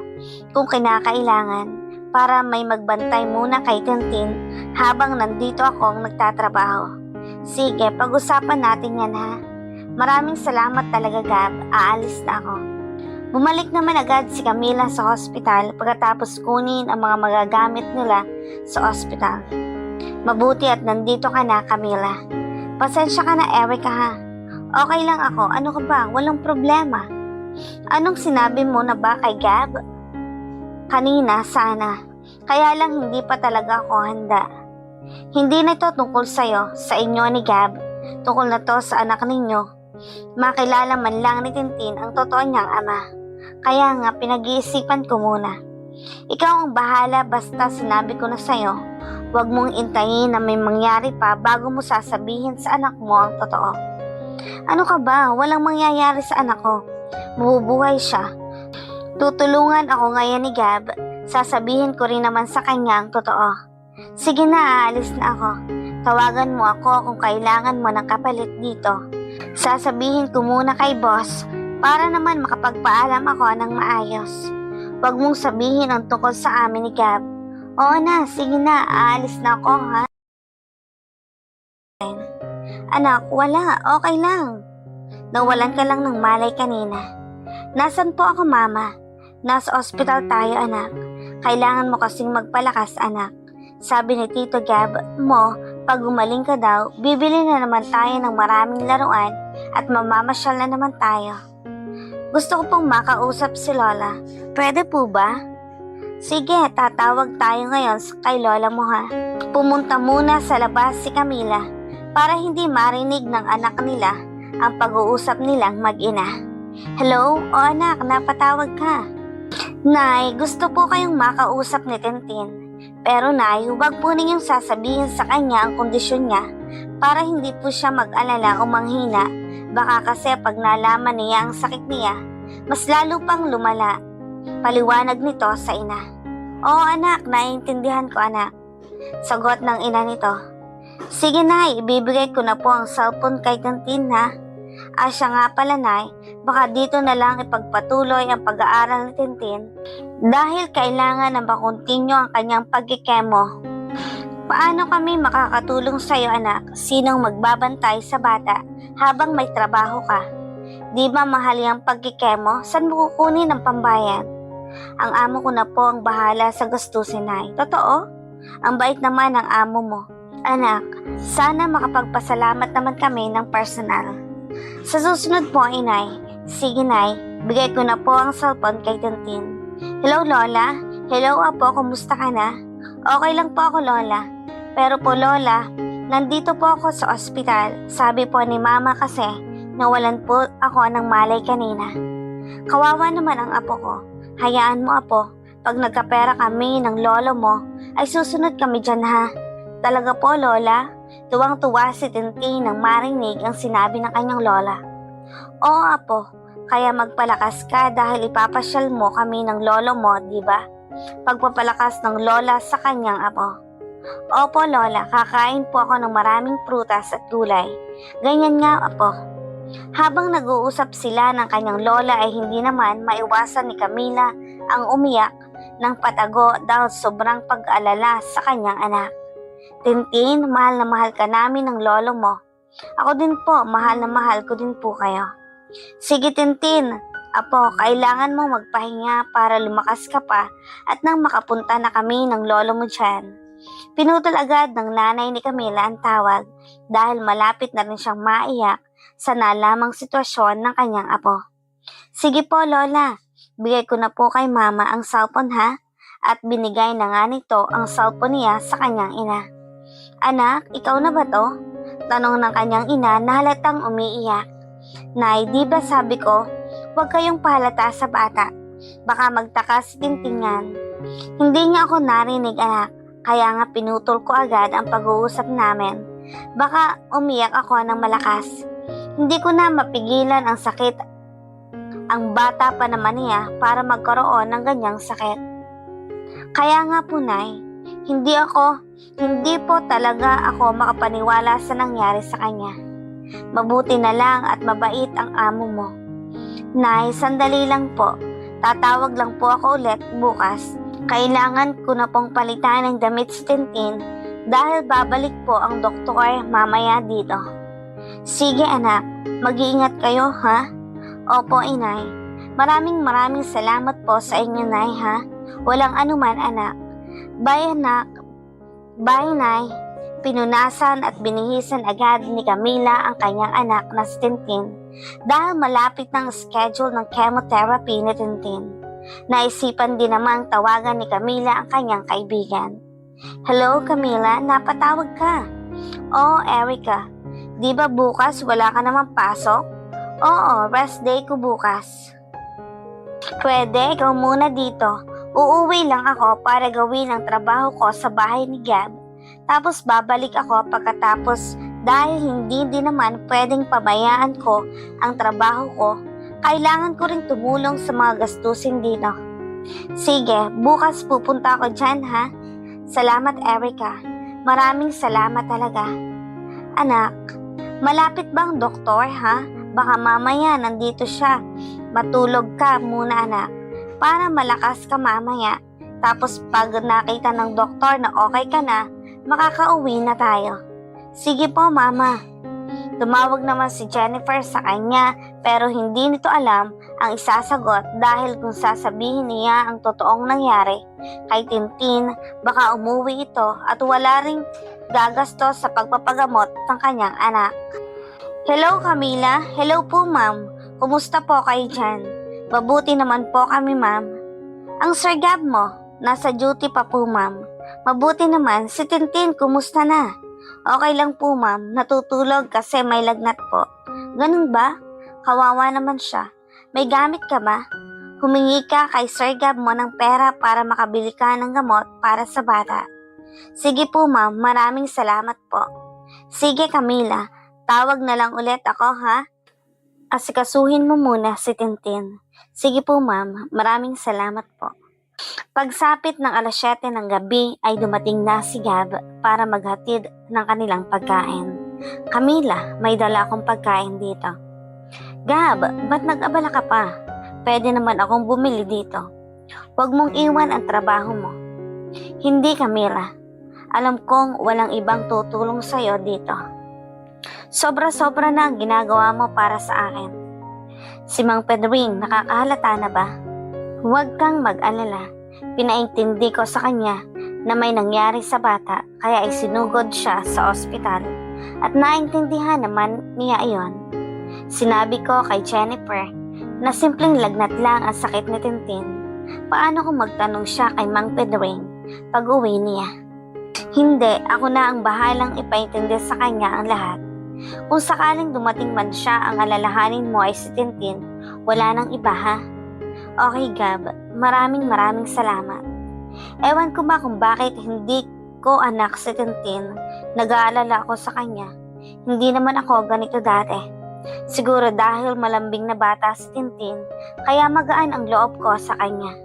kung kinakailangan para may magbantay muna kay Tintin habang nandito akong nagtatrabaho. Sige, pag-usapan natin yan ha. Maraming salamat talaga Gab, aalis na ako. Bumalik naman agad si Camila sa hospital pagkatapos kunin ang mga magagamit nila sa ospital. Mabuti at nandito ka na, Camila. Pasensya ka na, Erica ha. Okay lang ako, ano ka ba? Walang problema. Anong sinabi mo na ba kay Gab? Kanina, sana. Kaya lang hindi pa talaga ako handa. Hindi na ito tungkol sa'yo, sa inyo ni Gab. Tungkol na to sa anak ninyo. Makilala man lang ni Tintin ang totoo niyang ama. Kaya nga pinag-iisipan ko muna. Ikaw ang bahala basta sinabi ko na sa'yo. Huwag mong intayin na may mangyari pa bago mo sasabihin sa anak mo ang totoo. Ano ka ba? Walang mangyayari sa anak ko. Mabubuhay siya. Tutulungan ako ngayon ni Gab. Sasabihin ko rin naman sa kanya ang totoo. Sige na, aalis na ako. Tawagan mo ako kung kailangan mo ng kapalit dito. Sasabihin ko muna kay boss para naman makapagpaalam ako ng maayos. Huwag mong sabihin ang tungkol sa amin ni Gab. Oo na, sige na, aalis na ako ha. Anak, wala, okay lang. Nawalan ka lang ng malay kanina. Nasaan po ako mama? Nasa ospital tayo anak. Kailangan mo kasing magpalakas anak. Sabi ni Tito Gab mo, pag gumaling ka daw, bibili na naman tayo ng maraming laruan at mamamasyal na naman tayo. Gusto ko pong makausap si Lola. Pwede po ba? Sige, tatawag tayo ngayon kay Lola mo ha. Pumunta muna sa labas si Camila para hindi marinig ng anak nila ang pag-uusap nilang mag-ina. Hello? O anak, napatawag ka. Nay, gusto po kayong makausap ni Tintin. Pero Nay, huwag po ninyong sasabihin sa kanya ang kondisyon niya para hindi po siya mag-alala o manghina. Baka kasi pag nalaman niya ang sakit niya, mas lalo pang lumala. Paliwanag nito sa ina. Oo anak, naiintindihan ko anak. Sagot ng ina nito. Sige Nay, ibibigay ko na po ang cellphone kay Tintin ha. Siya nga pala Nay, baka dito na lang ipagpatuloy ang pag-aaral ni Tintin dahil kailangan na makontinyo ang kanyang pagkikemo. Paano kami makakatulong sa iyo anak? Sinong magbabantay sa bata habang may trabaho ka? Di ba mahal yung pagkikemo? Saan mo kukunin ang pambayad? Ang amo ko na po ang bahala sa gastusin Nay. Totoo? Ang bait naman ng amo mo. Anak, sana makapagpasalamat naman kami ng personal. Sa susunod po, inay. Sige, Nay. Bigay ko na po ang cellphone kay Tintin. Hello, Lola. Hello, Apo. Kumusta ka na? Okay lang po ako, Lola. Pero po, Lola, nandito po ako sa ospital. Sabi po ni Mama kasi, nawalan po ako ng malay kanina. Kawawa naman ang apo ko. Hayaan mo, Apo. Pag nagkapera kami ng lolo mo, ay susunod kami dyan, ha? Talaga po, Lola. Tuwang-tuwa si Tintin nang marinig ang sinabi ng kanyang lola. Oo, Apo. Kaya magpalakas ka dahil ipapasyal mo kami ng lolo mo, di ba? Pagpapalakas ng lola sa kanyang apo. Opo, Lola. Kakain po ako ng maraming prutas at gulay. Ganyan nga, Apo. Habang nag-uusap sila ng kanyang lola ay hindi naman maiwasan ni Camila ang umiyak ng patago dahil sobrang pag-alala sa kanyang anak. Tintin, mahal na mahal ka namin ng lolo mo. Ako din po, mahal na mahal ko din po kayo. Sige Tintin, Apo, kailangan mo magpahinga para lumakas ka pa at nang makapunta na kami ng lolo mo dyan. Pinutol agad ng nanay ni Camila ang tawag dahil malapit na rin siyang maiyak sa nalamang sitwasyon ng kanyang apo. Sige po Lola, bigay ko na po kay Mama ang cellphone ha, at binigay na nga nito ang cellphone niya sa kanyang ina. Anak, ikaw na ba to? Tanong ng kanyang ina na halatang umiiyak. Nay, di ba sabi ko, huwag kayong pahalata sa bata. Baka magtaka si Tintingan. Hindi niya ako narinig anak, kaya nga pinutol ko agad ang pag-uusap namin. Baka umiyak ako ng malakas. Hindi ko na mapigilan ang sakit Ang bata pa naman niya para magkaroon ng ganyang sakit. Kaya nga po, Nay, hindi po talaga ako makapaniwala sa nangyari sa kanya. Mabuti na lang at mabait ang amo mo. Nay, sandali lang po. Tatawag lang po ako ulit bukas. Kailangan ko na pong palitan ng damit si Tintin dahil babalik po ang doktor mamaya dito. Sige anak, mag-iingat kayo ha? Opo inay. Maraming salamat po sa inyo nay ha? Walang anuman anak. Bye anak. Bye nay. Pinunasan at binihisan agad ni Camila ang kanyang anak na si Tintin dahil malapit ng schedule ng chemotherapy ni Tintin. Naisipan din namang tawagan ni Camila ang kanyang kaibigan. Hello Camila, napatawag ka. Oh Erica, di ba bukas wala ka namang pasok? Oo, rest day ko bukas. Pwede, ikaw muna dito. Uuwi lang ako para gawin ang trabaho ko sa bahay ni Gab. Tapos babalik ako pagkatapos dahil hindi din naman pwedeng pabayaan ko ang trabaho ko. Kailangan ko rin tumulong sa mga gastusin dito. Sige, bukas pupunta ako dyan ha. Salamat Erica. Maraming salamat talaga. Anak, malapit bang doktor ha? Baka mamaya nandito siya. Matulog ka muna anak para malakas ka mamaya. Tapos pag nakita ng doktor na okay ka na, makakauwi na tayo. Sige po mama. Tumawag naman si Jennifer sa kanya pero hindi nito alam ang isasagot dahil kung sasabihin niya ang totoong nangyari kay Tintin, baka umuwi ito at wala ring gagastos sa pagpapagamot ng kanyang anak. Hello Camila, hello po ma'am. Kumusta po kayo dyan? Mabuti naman po kami ma'am. Ang Sir Gab mo, nasa duty pa po ma'am. Mabuti naman, si Tintin kumusta na? Okay lang po ma'am, natutulog kasi may lagnat po. Ganun ba? Kawawa naman siya. May gamit ka ba? Humingi ka kay Sir Gab mo ng pera para makabili ka ng gamot para sa bata. Sige po ma'am, maraming salamat po. Sige Camila, tawag na lang ulit ako ha? Asikasuhin mo muna si Tintin. Sige po ma'am, maraming salamat po. Pagsapit ng 7:00 ng gabi ay dumating na si Gab para maghatid ng kanilang pagkain. Camila, may dala akong pagkain dito. Gab, ba't nag-abala ka pa? Pwede naman akong bumili dito. Huwag mong iwan ang trabaho mo. Hindi Camila, alam kong walang ibang tutulong sa'yo dito. Sobra-sobra na ang ginagawa mo para sa akin. Si Mang Pedring, nakakahalata na ba? Huwag kang mag-alala. Pinaintindi ko sa kanya na may nangyari sa bata kaya isinugod siya sa ospital at naintindihan naman niya iyon. Sinabi ko kay Jennifer na simpleng lagnat lang ang sakit ni Tintin. Paano kung magtanong siya kay Mang Pedring pag uwi niya? Hindi, ako na ang bahalang ipaintindi sa kanya ang lahat. Kung sakaling dumating man siya ang alalahanin mo ay si Tintin, wala nang iba ha? Okay Gab, maraming salamat. Ewan ko ba kung bakit hindi ko anak si Tintin. Nag-aalala ako sa kanya. Hindi naman ako ganito dati. Siguro dahil malambing na bata si Tintin, kaya magaan ang loob ko sa kanya.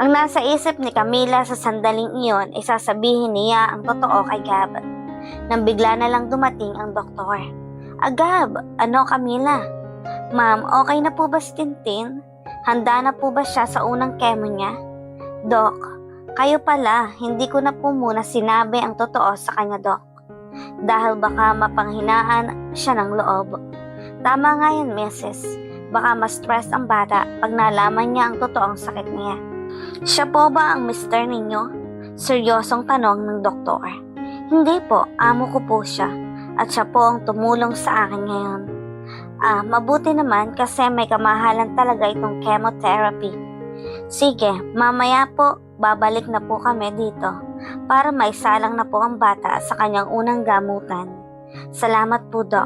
Ang nasa isip ni Camila sa sandaling iyon ay sasabihin niya ang totoo kay Gab. Nang bigla na lang dumating ang doktor. Gab, ano Camila? Ma'am, okay na po ba si Tintin? Handa na po ba siya sa unang chemo niya? Dok, kayo pala, hindi ko na po muna sinabi ang totoo sa kanya, Dok. Dahil baka mapanghinaan siya ng loob. Tama nga yan, Mrs. Baka ma-stress ang bata pag nalaman niya ang totoong sakit niya. Siya po ba ang mister ninyo? Seryosong tanong ng doktor. Hindi po, amo ko po siya. At siya po ang tumulong sa akin ngayon. Mabuti naman kasi may kamahalan talaga itong chemotherapy. Sige, mamaya po, babalik na po kami dito para maisalang na po ang bata sa kanyang unang gamutan. Salamat po, Doc.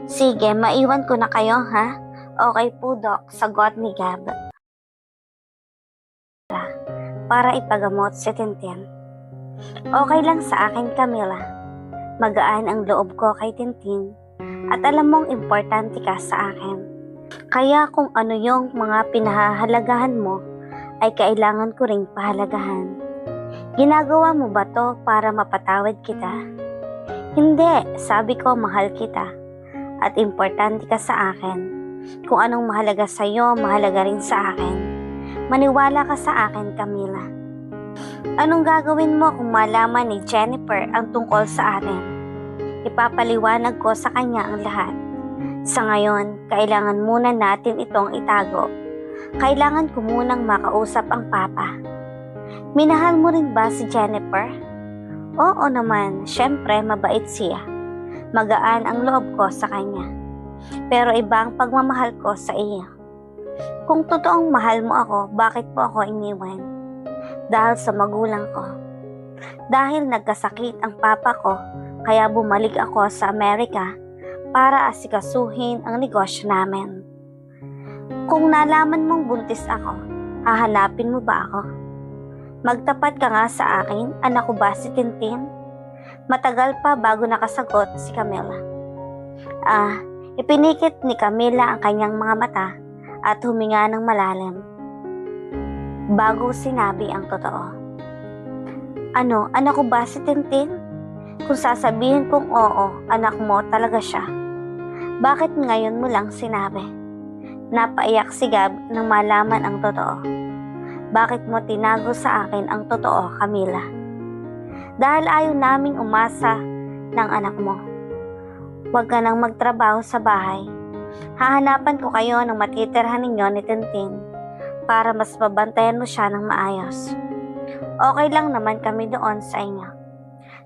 Sige, maiwan ko na kayo, ha? Okay po, Doc, sagot ni Gab. Para ipagamot si Tintin. Okay lang sa akin, Camila. Magaan ang loob ko kay Tintin. At alam mong importante ka sa akin. Kaya kung ano yung mga pinahahalagahan mo, ay kailangan ko ring pahalagahan. Ginagawa mo ba to para mapatawad kita? Hindi, sabi ko mahal kita at importante ka sa akin. Kung anong mahalaga sa iyo, mahalaga rin sa akin. Maniwala ka sa akin, Camila. Anong gagawin mo kung malaman ni Jennifer ang tungkol sa atin? Ipapaliwanag ko sa kanya ang lahat. Sa ngayon, kailangan muna natin itong itago. Kailangan ko munang makausap ang papa. Minahal mo rin ba si Jennifer? Oo naman, syempre mabait siya. Magaan ang loob ko sa kanya. Pero iba ang pagmamahal ko sa iyo. Kung totoong mahal mo ako, bakit po ako iniwan? Dahil sa magulang ko. Dahil nagkasakit ang papa ko, kaya bumalik ako sa Amerika para asikasuhin ang negosyo namin. Kung nalaman mong buntis ako, hahanapin mo ba ako? Magtapat ka nga sa akin, anak ko ba si Tintin? Matagal pa bago nakasagot si Camila. Ipinikit ni Camila ang kanyang mga mata at huminga ng malalim. Bago sinabi ang totoo. Ano, anak ko ba si Tintin? Kung sasabihin kong oo, anak mo talaga siya. Bakit ngayon mo lang sinabi? Napaiyak si Gab nang malaman ang totoo. Bakit mo tinago sa akin ang totoo, Camila? Dahil ayaw naming umasa ng anak mo. Huwag ka nang magtrabaho sa bahay. Hahanapan ko kayo ng matitirhan ninyo ni Tintin para mas mabantayan mo siya ng maayos. Okay lang naman kami doon sa inyo.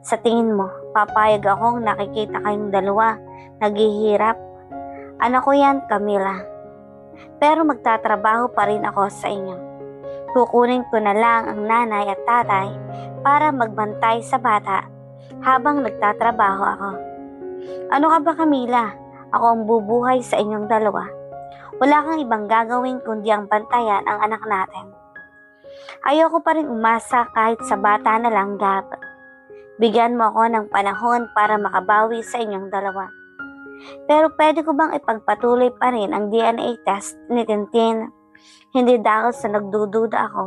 Sa tingin mo, papayag akong nakikita kayong dalawa naghihirap? Anak ko yan, Camila. Pero magtatrabaho pa rin ako sa inyo. Kukunin ko na lang ang nanay at tatay para magbantay sa bata habang nagtatrabaho ako. Ano ka ba, Camila? Ako ang bubuhay sa inyong dalawa. Wala kang ibang gagawin kundi ang bantayan ang anak natin. Ayoko pa rin umasa kahit sa bata na lang, Gab. Bigyan mo ako ng panahon para makabawi sa inyong dalawa. Pero pwede ko bang ipagpatuloy pa rin ang DNA test ni Tintin? Hindi dahil sa nagdududa ako.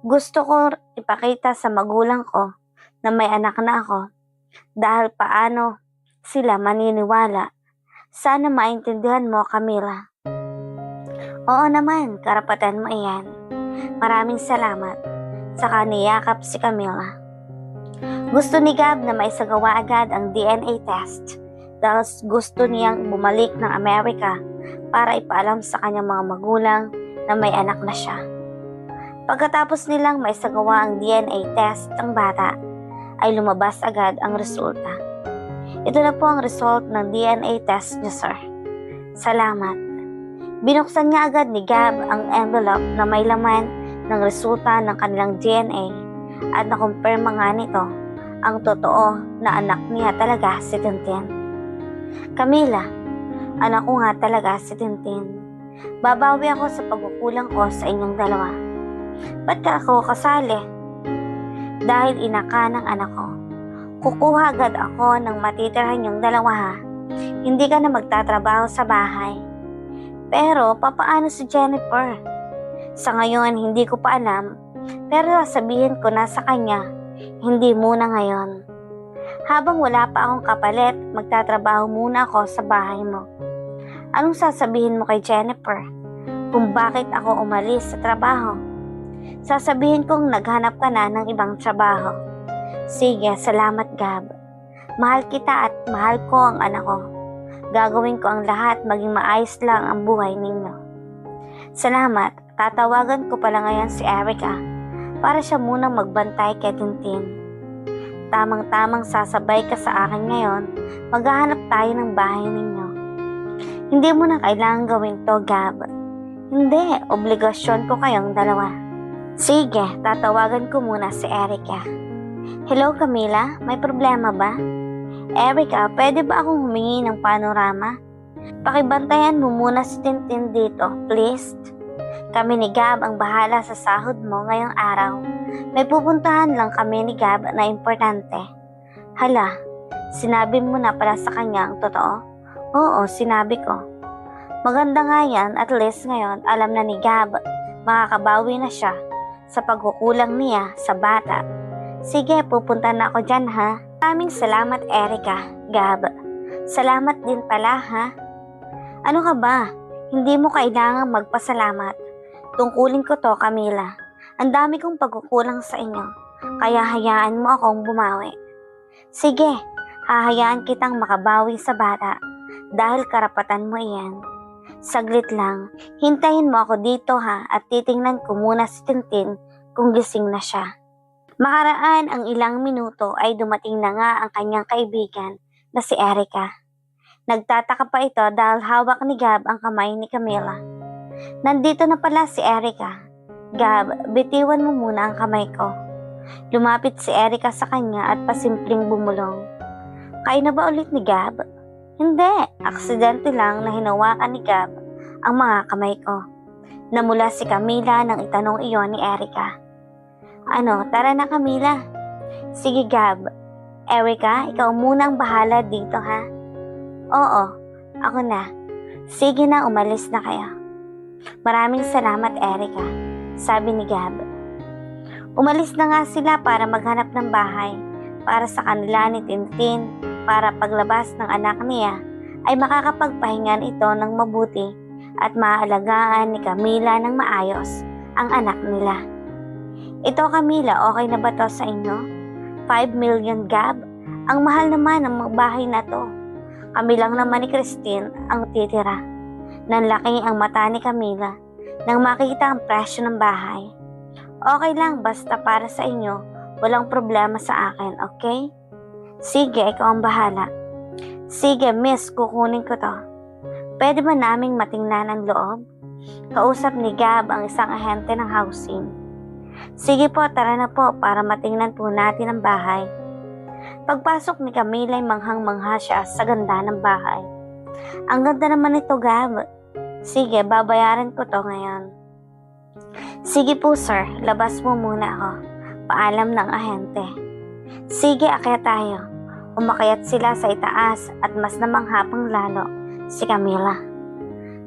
Gusto ko ipakita sa magulang ko na may anak na ako. Dahil paano sila maniniwala? Sana maintindihan mo, Camila. Oo naman, karapatan mo iyan. Maraming salamat. Saka niyakap si Camila. Gusto ni Gab na maisagawa agad ang DNA test dahil gusto niyang bumalik ng Amerika para ipaalam sa kanyang mga magulang na may anak na siya. Pagkatapos nilang maisagawa ang DNA test ng bata, ay lumabas agad ang resulta. Ito na po ang result ng DNA test niya, sir. Salamat. Binuksan niya agad ni Gab ang envelope na may laman ng resulta ng kanilang DNA at nakumpirma nga nito ang totoo na anak niya talaga si Tintin. Camila, anak ko nga talaga si Tintin. Babawi ako sa pagkukulang ko sa inyong dalawa. Ba't ka ako kasali? Dahil ina ka ng anak ko. Kukuha agad ako ng matitirhan yung dalawa ha. Hindi ka na magtatrabaho sa bahay. Pero papaano si Jennifer? Sa ngayon hindi ko pa alam, pero sasabihin ko na sa kanya, hindi muna ngayon. Habang wala pa akong kapalit, magtatrabaho muna ako sa bahay mo. Anong sasabihin mo kay Jennifer kung bakit ako umalis sa trabaho? Sasabihin kong naghanap ka na ng ibang trabaho. Sige, salamat, Gab. Mahal kita at mahal ko ang anak ko. Gagawin ko ang lahat maging maayos lang ang buhay ninyo. Salamat. Tatawagan ko pala ngayon si Erica para siya munang magbantay kay Tintin. Tamang-tamang sasabay ka sa akin ngayon, maghahanap tayo ng bahay ninyo. Hindi mo na kailangan gawin to, Gab. Hindi, obligasyon ko kayong dalawa. Sige, tatawagan ko muna si Erica. Hello, Camila, may problema ba? Erica, pwede ba akong humingi ng panorama? Pakibantayan mo muna si Tintin dito, please. Kami ni Gab ang bahala sa sahod mo ngayong araw. May pupuntahan lang kami ni Gab na importante. Hala, sinabi mo na pala sa kanya ang totoo? Oo, sinabi ko. Maganda nga yan, at least ngayon alam na ni Gab, makakabawi na siya sa pagkukulang niya sa bata. Sige, pupunta na ako dyan ha. Maraming salamat Erica, Gab. Salamat din pala ha. Ano ka ba? Hindi mo kailangang magpasalamat. Tungkulin ko to, Camila. Ang dami kong pagkukulang sa inyo, kaya hayaan mo akong bumawi. Sige, hahayaan kitang makabawi sa bata dahil karapatan mo iyan. Saglit lang, hintayin mo ako dito ha at titingnan ko muna si Tintin kung gising na siya. Makaraan ang ilang minuto ay dumating na nga ang kanyang kaibigan na si Erica. Nagtataka pa ito dahil hawak ni Gab ang kamay ni Camila. Nandito na pala si Erica. Gab, bitiwan mo muna ang kamay ko. Lumapit si Erica sa kanya at pasimpleng bumulong. Kayo na ba ulit ni Gab? Hindi, aksidente lang na hinawakan ni Gab ang mga kamay ko. Namula si Camila nang itanong iyon ni Erica. Ano, tara na Camila. Sige Gab. Erica, ikaw muna ang bahala dito ha. Oo, ako na. Sige na, umalis na kayo. Maraming salamat Erica, sabi ni Gab. Umalis na nga sila para maghanap ng bahay para sa kanila ni Tintin para paglabas ng anak niya ay makakapagpahingan ito ng mabuti at maaalagaan ni Camila ng maayos ang anak nila. Ito Camila, okay na ba to sa inyo? 5 million Gab? Ang mahal naman ng bahay na to. Kami lang naman ni Christine ang titira. Nanlaki ang mata ni Camila nang makita ang presyo ng bahay. Okay lang, basta para sa inyo, walang problema sa akin, okay? Sige, ikaw ang bahala. Sige, miss, kukunin ko to. Pwede ba naming matingnan ang loob? Kausap ni Gab ang isang ahente ng housing. Sige po, tara na po para matingnan po natin ang bahay. Pagpasok ni Camila ay manghang-mangha siya sa ganda ng bahay. Ang ganda naman ito, Gab. Sige, babayaran ko to ngayon. Sige po sir, labas mo muna ako. Paalam ng ahente. Sige, akyat tayo. Umakyat sila sa itaas at mas namanghapang lalo si Camila.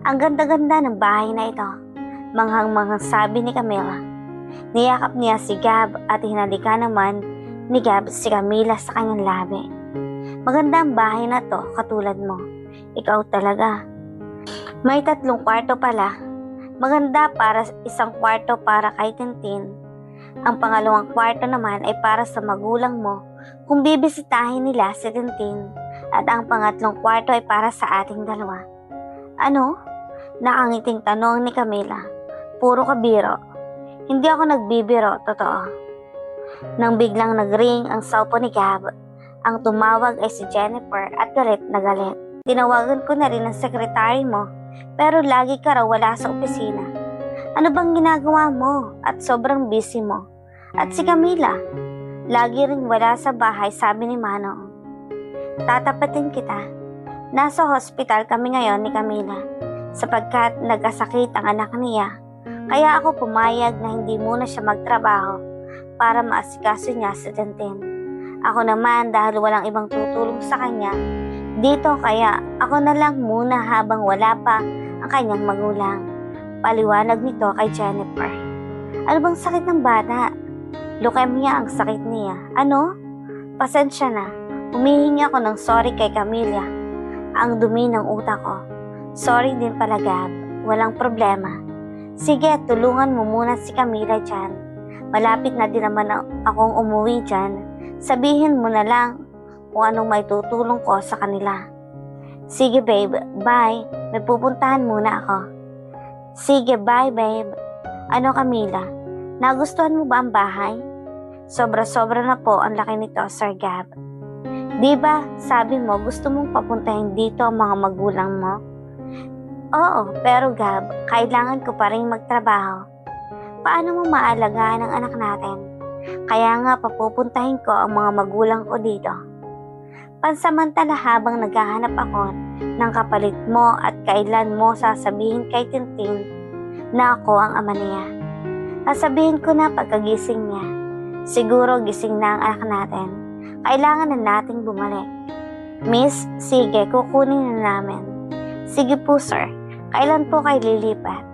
Ang ganda-ganda ng bahay na ito. Manghang-manghang sabi ni Camila. Niyakap niya si Gab at hinalika naman ni Gab si Camila sa kanyang labi. Maganda ang bahay na to, katulad mo. Ikaw talaga. May 3 kwarto pala. Maganda para isang kwarto para kay Tintin. Ang pangalawang kwarto naman ay para sa magulang mo kung bibisitahin nila si Tintin. At ang pangatlong kwarto ay para sa ating dalawa. Ano? Nakangiting tanong ni Camila. Puro kabiro. Hindi ako nagbibiro, totoo. Nang biglang nag-ring ang cellphone ni Gab, ang tumawag ay si Jennifer at galit na galit. Tinawagan ko na rin ang sekretary mo, pero lagi ka raw wala sa opisina. Ano bang ginagawa mo at sobrang busy mo? At si Camila, lagi rin wala sa bahay, sabi ni Manong. Tatapatin kita. Nasa hospital kami ngayon ni Camila sapagkat nagkasakit ang anak niya. Kaya ako pumayag na hindi muna siya magtrabaho para maasikaso niya si Tintin. Ako naman dahil walang ibang tutulong sa kanya dito kaya ako na lang muna habang wala pa ang kanyang magulang. Paliwanag nito kay Jennifer. Ano bang sakit ng bata? Leukemia ang sakit niya. Ano? Pasensya na. Humihingi ako ng sorry kay Camila. Ang dumi ng utak ko. Sorry din pala Gab. Walang problema. Sige, tulungan mo muna si Camila dyan. Malapit na din naman akong umuwi dyan. Sabihin mo na lang kung anong may tutulong ko sa kanila. Sige babe, bye. May pupuntahan muna ako. Sige, bye babe. Ano Camila? Nagustuhan mo ba ang bahay? Sobra-sobra na po ang laki nito, Sir Gab. Diba, sabi mo gusto mong papuntahin dito ang mga magulang mo? Oo, pero Gab, kailangan ko pa rin magtrabaho. Paano mo maalagaan ang anak natin? Kaya nga papupuntahin ko ang mga magulang ko dito. Pansamantala habang naghahanap ako ng kapalit mo at kailan mo sasabihin kay Tintin na ako ang ama niya. Sasabihin ko na pagkagising niya. Siguro gising na ang anak natin. Kailangan na nating bumalik. Miss, sige, kukunin na namin. Sige po sir. Kailan po kayo lilipat?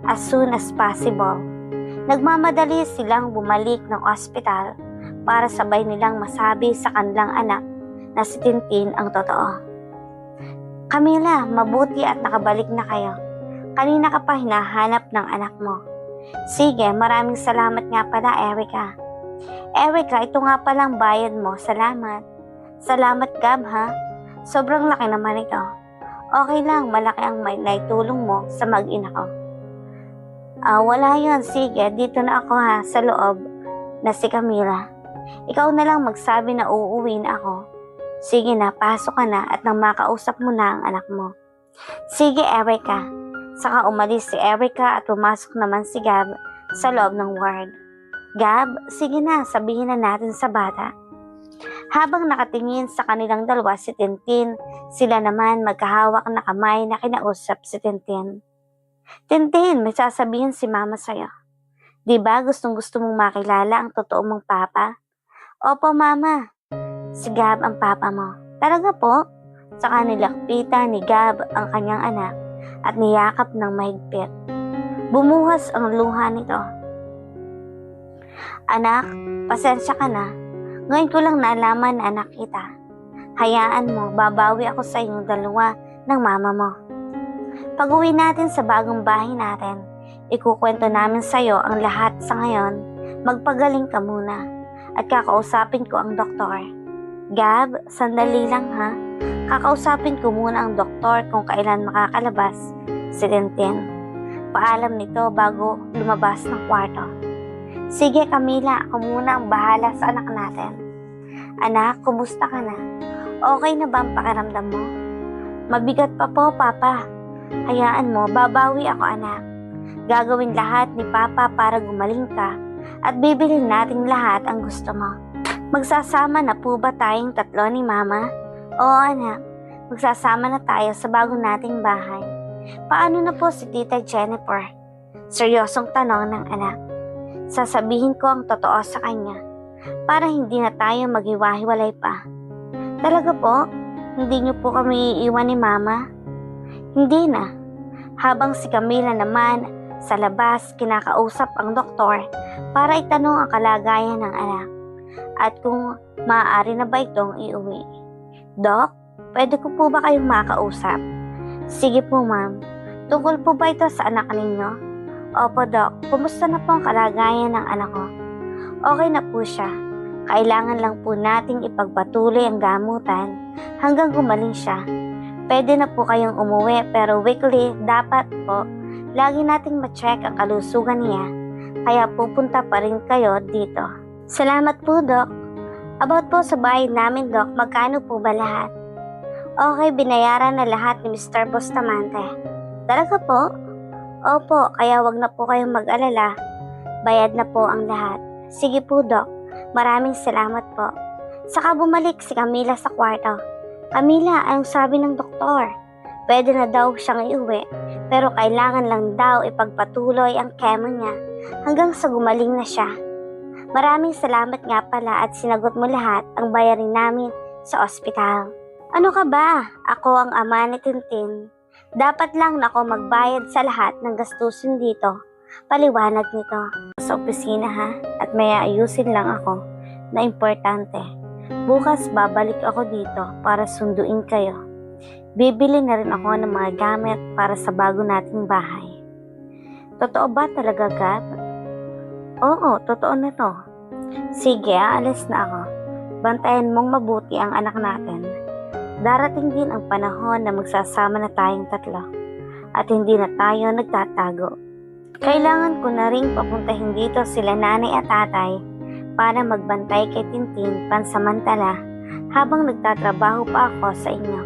As soon as possible. Nagmamadali silang bumalik ng ospital para sabay nilang masabi sa kanilang anak na si Tintin ang totoo. Camila, mabuti at nakabalik na kayo. Kanina ka pa hinahanap ng anak mo. Sige, maraming salamat nga pala, Erica. Erica, ito nga palang bayad mo. Salamat. Salamat, Gab, ha? Sobrang laki naman ito. Okay lang, malaki ang may naitulong mo sa mag-ina ko. Wala yon. Sige, dito na ako ha, sa loob na si Camila. Ikaw na lang magsabi na uuwi na ako. Sige na, pasok ka na at nang makausap mo na ang anak mo. Sige, Erica. Saka umalis si Erica at pumasok naman si Gab sa loob ng ward. Gab, sige na, sabihin na natin sa bata. Habang nakatingin sa kanilang dalawa si Tintin, sila naman magkahawak na kamay na kinausap si Tintin. Tintin, may sasabihin si Mama sa'yo. Diba gustong-gusto mong makilala ang totoo mong papa? Opo, Mama. Si Gab ang papa mo. Talaga po? Saka nilakpitan ni Gab ang kanyang anak at niyakap ng mahigpit. Bumuhas ang luha nito. Anak, pasensya ka na. Ngayon ko lang naalaman na anak kita. Hayaan mo, babawi ako sa inyong dalawa ng mama mo. Pag-uwi natin sa bagong bahay natin, ikukwento namin sa'yo ang lahat sa ngayon. Magpagaling ka muna at kakausapin ko ang doktor. Gab, sandali lang ha. Kakausapin ko muna ang doktor kung kailan makakalabas si Tintin. Paalam nito bago lumabas ng kwarto. Sige Camila, ako muna ang bahala sa anak natin. Anak, kumusta ka na? Okay na ba ang pakiramdam mo? Mabigat pa po, Papa. Hayaan mo, babawi ako anak. Gagawin lahat ni Papa para gumaling ka at bibilin natin lahat ang gusto mo. Magsasama na po ba tayong tatlo ni Mama? Oo anak, magsasama na tayo sa bago nating bahay. Paano na po si Tita Jennifer? Seryosong tanong ng anak. Sasabihin ko ang totoo sa kanya para hindi na tayo maghiwa-hiwalay pa. Talaga po? Hindi niyo po kami iiwan ni Mama? Hindi na. Habang si Camila naman sa labas kinakausap ang doktor para itanong ang kalagayan ng anak at kung maaari na ba itong iuwi. Dok, pwede ko po ba kayong makausap? Sige po ma'am. Tungkol po ba ito sa anak ninyo? Opo, Dok. Kumusta na po ang kalagayan ng anak ko? Okay na po siya. Kailangan lang po nating ipagpatuloy ang gamutan hanggang gumaling siya. Pwede na po kayong umuwi pero weekly dapat po lagi nating ma-check ang kalusugan niya. Kaya pupunta pa rin kayo dito. Salamat po, Dok. About po sa bahay namin, Dok, magkano po ba lahat? Okay, binayaran na lahat ni Mr. Bustamante. Talaga po? Opo, kaya wag na po kayong mag-alala. Bayad na po ang lahat. Sige po, Dok. Maraming salamat po. Saka bumalik si Camila sa kwarto. Camila, anong sabi ng doktor? Pwede na daw siyang iuwi, pero kailangan lang daw ipagpatuloy ang chemo niya hanggang sa gumaling na siya. Maraming salamat nga pala at sinagot mo lahat ang bayarin namin sa ospital. Ano ka ba? Ako ang ama ni Tintin. Dapat lang na ako magbayad sa lahat ng gastusin dito. Paliwanag nito. Sa opisina ha, at may ayusin lang ako na importante. Bukas babalik ako dito para sunduin kayo. Bibili na rin ako ng mga gamit para sa bago nating bahay. Totoo ba talaga, Gab? Oo, totoo na to. Sige, aalis na ako. Bantayan mong mabuti ang anak natin. Darating din ang panahon na magsasama na tayong tatlo at hindi na tayo nagtatago. Kailangan ko na rin papuntahin dito sila nanay at tatay para magbantay kay Tintin pansamantala habang nagtatrabaho pa ako sa inyo.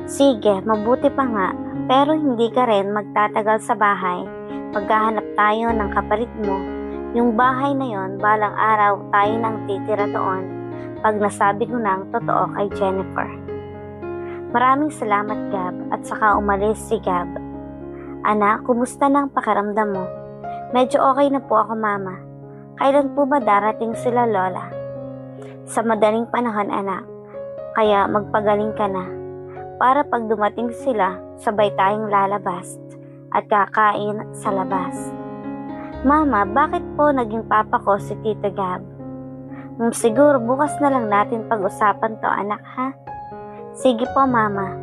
Sige, mabuti pa nga, pero hindi ka rin magtatagal sa bahay. Maghahanap tayo ng kapalit mo. Yung bahay na yon, balang araw tayo nang titira doon pag nasabi ko na ang totoo kay Jennifer. Maraming salamat, Gab, at saka umalis si Gab. Anak, kumusta na ang pakiramdam mo? Medyo okay na po ako, Mama. Kailan po ba darating sila, Lola? Sa madaling panahon, anak. Kaya magpagaling ka na. para pag dumating sila, sabay tayong lalabas at kakain sa labas. Mama, bakit po naging papa ko si Tito Gab? Siguro bukas na lang natin pag-usapan to, anak, ha? Sige po, Mama.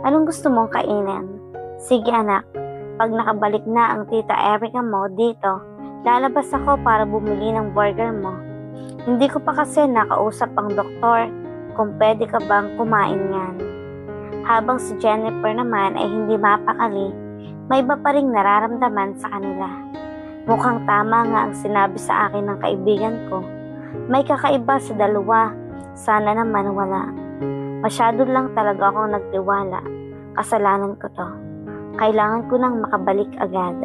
Anong gusto mong kainin? Sige, anak. Pag nakabalik na ang Tita Erica mo dito, lalabas ako para bumili ng burger mo. Hindi ko pa kasi nakausap ang doktor kung pwede ka bang kumain yan. Habang si Jennifer naman ay hindi mapakali, may iba pa ring nararamdaman sa kanila. Mukhang tama nga ang sinabi sa akin ng kaibigan ko. May kakaiba sa dalawa, sana naman wala. Masyado lang talaga akong nagtiwala. Kasalanan ko to. Kailangan ko nang makabalik agad.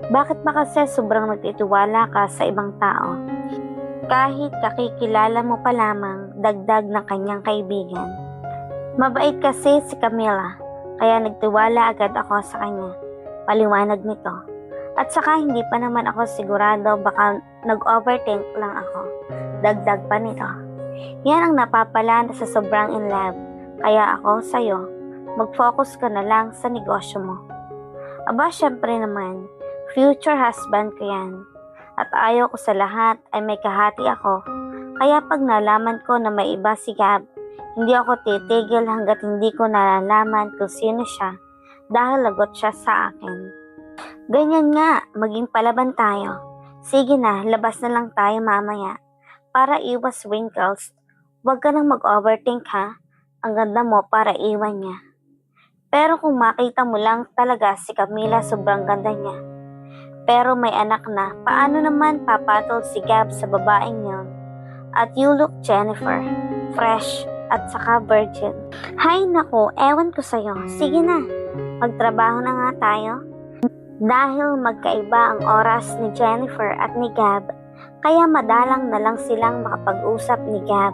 Bakit ba kasi sobrang nagtitiwala ka sa ibang tao? Kahit kakikilala mo pa lamang, dagdag ng kanyang kaibigan. Mabait kasi si Camila, kaya nagtiwala agad ako sa kanya. Paliwanag nito. At saka hindi pa naman ako sigurado, baka nag-overthink lang ako. Dagdag pa nito. Yan ang napapala sa sobrang in love. Kaya ako sa'yo, mag-focus ka na lang sa negosyo mo. Aba, syempre naman, future husband ko yan. At ayaw ko sa lahat ay may kahati ako. Kaya pag nalaman ko na may iba si Gab, hindi ako titigil hanggat hindi ko nalalaman kung sino siya dahil lagot siya sa akin. Ganyan nga, maging palaban tayo. Sige na, labas na lang tayo mamaya. Para iwas wrinkles, huwag ka nang mag-overthink ha. Ang ganda mo para iwan niya. Pero kung makita mo lang talaga si Camila, sobrang ganda niya. Pero may anak na, paano naman papatol si Gab sa babaeng yun? At you look, Jennifer, fresh at saka virgin. Hay naku, ewan ko sa'yo. Sige na, magtrabaho na nga tayo. Dahil magkaiba ang oras ni Jennifer at ni Gab, kaya madalang na lang silang makapag-usap ni Gab.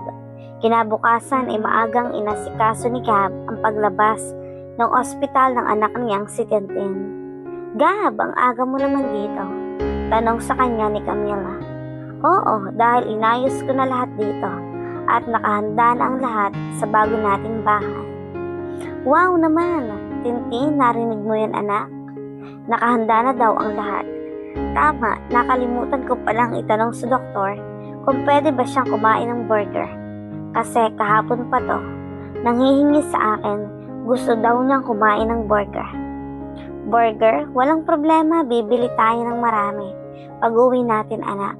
Kinabukasan ay maagang inasikaso ni Gab ang paglabas ng ospital ng anak niyang si Tintin. Gab, ang aga mo naman dito. Tanong sa kanya ni Camila. Oo, dahil inayos ko na lahat dito at nakahanda na ang lahat sa bago nating bahay. Wow naman, Tintin, narinig mo yan anak? Nakahanda na daw ang lahat. Tama, nakalimutan ko palang itanong sa doktor kung pwede ba siyang kumain ng burger. Kasi kahapon pa to, nanghihingi sa akin, gusto daw niyang kumain ng burger. Burger? Walang problema, bibili tayo ng marami. Pag-uwi natin anak.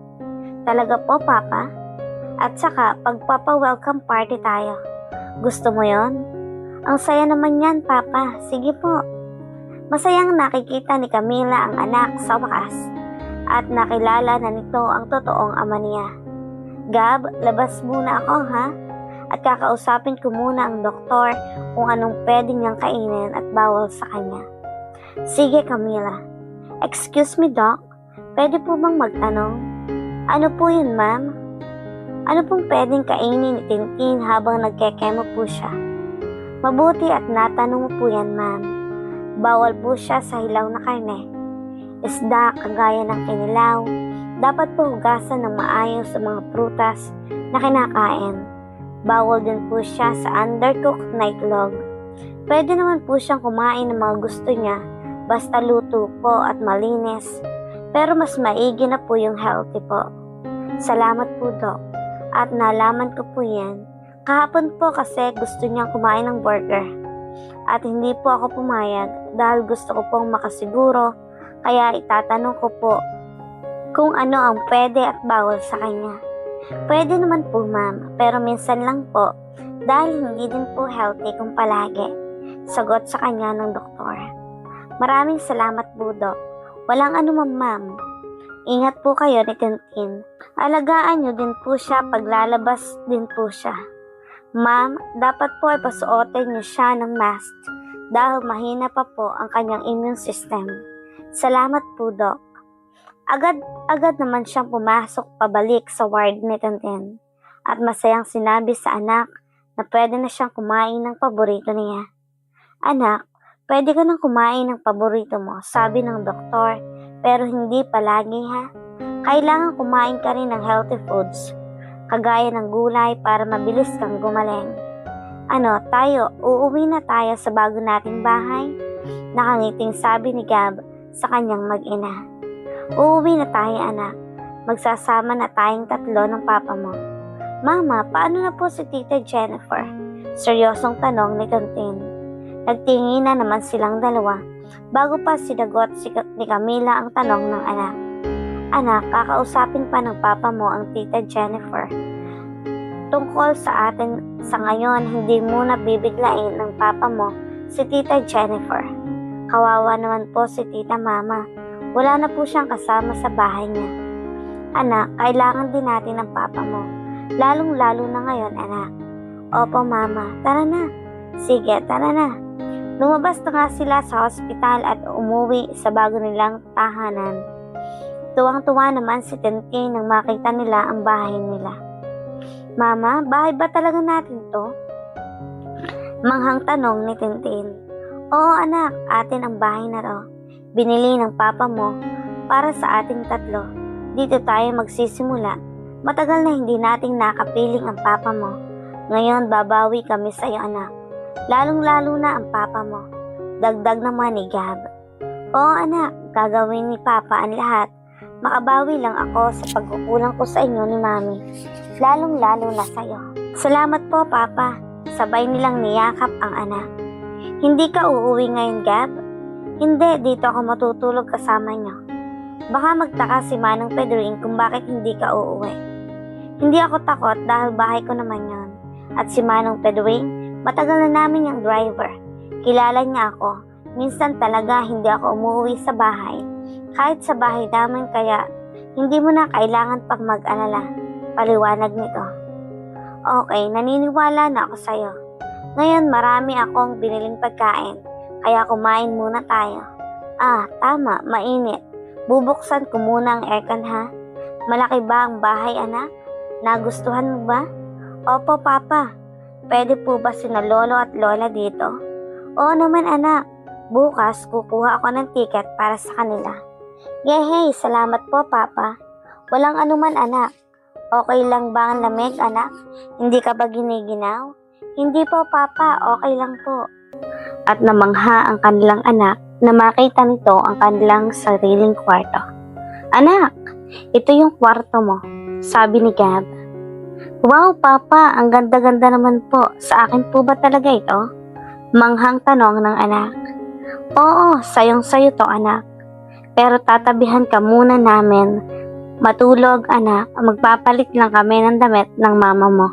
Talaga po, Papa? At saka, pagpapa-welcome party tayo. Gusto mo yon? Ang saya naman yan, Papa. Sige po. Masayang nakikita ni Camila ang anak sa wakas at nakilala na nito ang totoong ama niya. Gab, labas muna ako ha? At kakausapin ko muna ang doktor kung anong pwede niyang kainin at bawal sa kanya. Sige Camila. Excuse me Doc, pwede po bang magtanong? Ano po yun ma'am? Ano pong pwedeng kainin ni Tintin habang nagkekemo po siya? Mabuti at natanong mo po yan ma'am. Bawal po siya sa hilaw na karne. Isda kagaya ng kinilaw, dapat po hugasan ng maayos sa mga prutas na kinakain. Bawal din po siya sa undercooked na itlog. Pwede naman po siyang kumain ng mga gusto niya, basta luto po at malinis. Pero mas maigi na po yung healthy po. Salamat po Doc. At nalaman ko po yan. Kahapon po kasi gusto niyang kumain ng burger. At hindi po ako pumayag dahil gusto ko pong makasiguro, kaya itatanong ko po kung ano ang pwede at bawal sa kanya. Pwede naman po ma'am, pero minsan lang po dahil hindi din po healthy kung palagi. Sagot sa kanya ng doktor. Maraming salamat po Doc. Walang anuman ma'am. Ingat po kayo ni Tintin. Alagaan niyo din po siya paglalabas din po siya. Ma'am, dapat po ay pasuotin niyo siya ng mask dahil mahina pa po ang kanyang immune system. Salamat po, Doc. Agad naman siyang pumasok pabalik sa ward ni Tintin at masayang sinabi sa anak na pwede na siyang kumain ng paborito niya. Anak, pwede ka nang kumain ng paborito mo, sabi ng doktor, pero hindi palagi ha. Kailangan kumain ka rin ng healthy foods, kagaya ng gulay para mabilis kang gumaling. Ano, tayo, uuwi na tayo sa bago nating bahay? Nakangiting sabi ni Gab sa kanyang mag-ina. Uuwi na tayo, anak. Magsasama na tayong tatlo ng papa mo. Mama, paano na po si Tita Jennifer? Seryosong tanong ni Tontin. Nagtingin na naman silang dalawa bago pa sinagot ni Camila ang tanong ng anak. Anak, kakausapin pa ng papa mo ang Tita Jennifer. Tungkol sa atin sa ngayon, hindi muna bibiglain ng papa mo si Tita Jennifer. Kawawa naman po si Tita Mama. Wala na po siyang kasama sa bahay niya. Anak, kailangan din natin ng papa mo. Lalong-lalo na ngayon, anak. Opo, Mama. Tara na. Sige, tara na. Lumabas na nga sila sa hospital at umuwi sa bago nilang tahanan. Tuwang-tuwa naman si Tintin nang makita nila ang bahay nila. Mama, bahay ba talaga natin to? Manghang tanong ni Tintin. Oo anak, atin ang bahay na to. Binili ng papa mo para sa ating tatlo. Dito tayo magsisimula. Matagal na hindi nating nakapiling ang papa mo. Ngayon babawi kami sa iyo anak. Lalong-lalo na ang papa mo. Dagdag naman ni Gab. Oo anak, gagawin ni papa ang lahat. Makabawi lang ako sa pagkukulang ko sa inyo ni Mami. Lalong-lalo na sa iyo. Salamat po papa. Sabay nilang niyakap ang anak. Hindi ka uuwi ngayon Gab? Hindi, dito ako matutulog kasama niyo. Baka magtaka si Manong Pedring kung bakit hindi ka uuwi. Hindi ako takot dahil bahay ko naman yon. At si Manong Pedring, matagal na namin yung driver. Kilala niya ako. Minsan talaga hindi ako umuwi sa bahay. Kahit sa bahay namin kaya hindi mo na kailangan pang mag-alala. Paliwanag nito. Okay, naniniwala na ako sa'yo. Ngayon marami akong biniling pagkain. Kaya kumain muna tayo. Ah, tama, mainit. Bubuksan ko muna ang aircon ha. Malaki ba ang bahay anak? Nagustuhan mo ba? Opo papa. Pwede po ba sina lolo at lola dito? Oo naman anak. Bukas kukuha ako ng ticket para sa kanila. Yehey, salamat po papa. Walang anuman anak. Okay lang ba ang lamig anak? Hindi ka ba giniginaw? Hindi po papa, okay lang po. At namangha ang kanilang anak na makita nito ang kanilang sariling kwarto. Anak, ito yung kwarto mo, sabi ni Gab. Wow papa, ang ganda-ganda naman po. Sa akin po ba talaga ito? Manghang tanong ng anak. Oo, sayong-sayo to anak. Pero tatabihan ka muna namin. Matulog anak, magpapalit lang kami ng damit ng mama mo.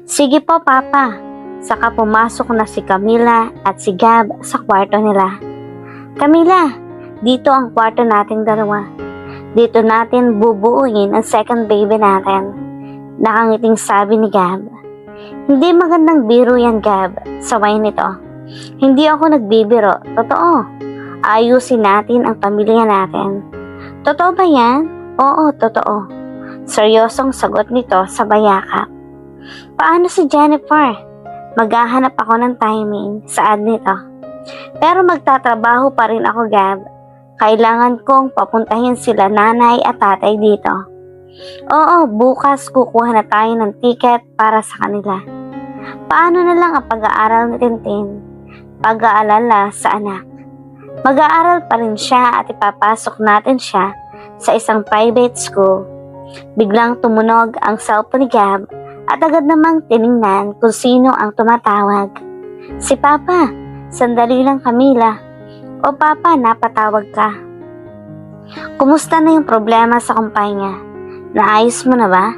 Sige po papa. Saka pumasok na si Camila at si Gab sa kwarto nila. Camila, dito ang kwarto nating dalawa. Dito natin bubuuin ang second baby natin. Nakangiting sabi ni Gab. Hindi magandang biro yan Gab, saway nito. Hindi ako nagbibiro, totoo. Ayusin natin ang pamilya natin. Totoo ba yan? Oo, totoo. Seryosong sagot nito sa bayakap. Paano si Jennifer? Maghahanap ako ng timing, saad nito. Pero magtatrabaho pa rin ako Gab. Kailangan kong papuntahin sila nanay at tatay dito. Oo, bukas kukuha na tayo ng ticket para sa kanila. Paano na lang ang pag-aaral ni Tintin? Pag-aalala sa anak. Mag-aaral pa rin siya at ipapasok natin siya sa isang private school. Biglang tumunog ang cellphone ni Gab at agad namang tiningnan kung sino ang tumatawag. Si Papa, sandali lang Camila. O Papa, napatawag ka. Kumusta na yung problema sa kumpanya? Naayos mo na ba?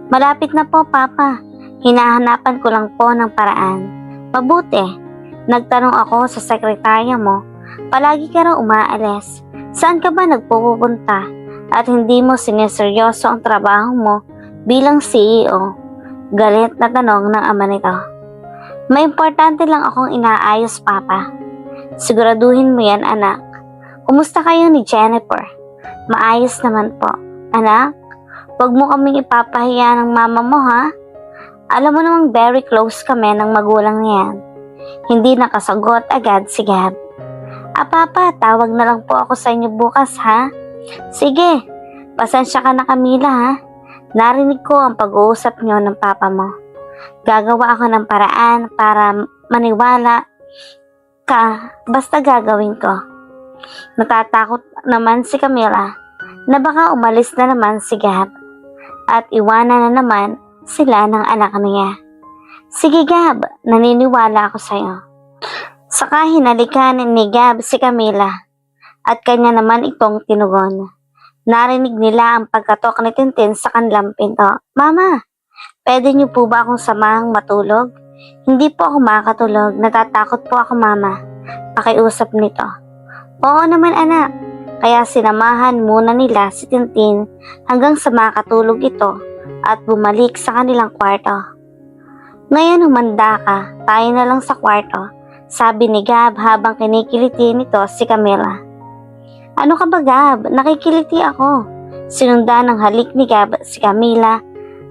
Malapit na po Papa. Hinahanapan ko lang po ng paraan. Mabuti. Nagtanong ako sa sekretarya mo. Palagi ka raw umaalis. Saan ka ba nagpupunta? At hindi mo sineseryoso ang trabaho mo bilang CEO. Galit na tanong ng ama nito. May importante lang akong inaayos, Papa. Siguraduhin mo yan, anak. Kumusta kayo ni Jennifer? Maayos naman po. Anak, huwag mo kaming ipapahiya ng mama mo, ha? Alam mo namang very close kami ng magulang niyan. Hindi nakasagot agad si Gab. Papa, tawag na lang po ako sa inyo bukas, ha? Sige, pasensya ka na Camila, ha? Narinig ko ang pag-uusap niyo ng papa mo. Gagawa ako ng paraan para maniwala ka basta gagawin ko. Natatakot naman si Camila na baka umalis na naman si Gab at iwanan na naman sila ng anak niya. Sige Gab, naniniwala ako sa'yo. Saka hinalikan ni Gab si Camila at kanya naman itong tinugon. Narinig nila ang pagkatok ni Tintin sa kanilang pinto. Mama, pwede niyo po ba akong samahang matulog? Hindi po ako makatulog, natatakot po ako mama. Pakiusap nito. Oo naman anak, kaya sinamahan muna nila si Tintin hanggang sa makatulog ito at bumalik sa kanilang kwarto. Ngayon humanda ka, tayo na lang sa kwarto, sabi ni Gab habang kinikiliti nito si Camila. Ano ka ba Gab? Nakikiliti ako. Sinundan ng halik ni Gab si Camila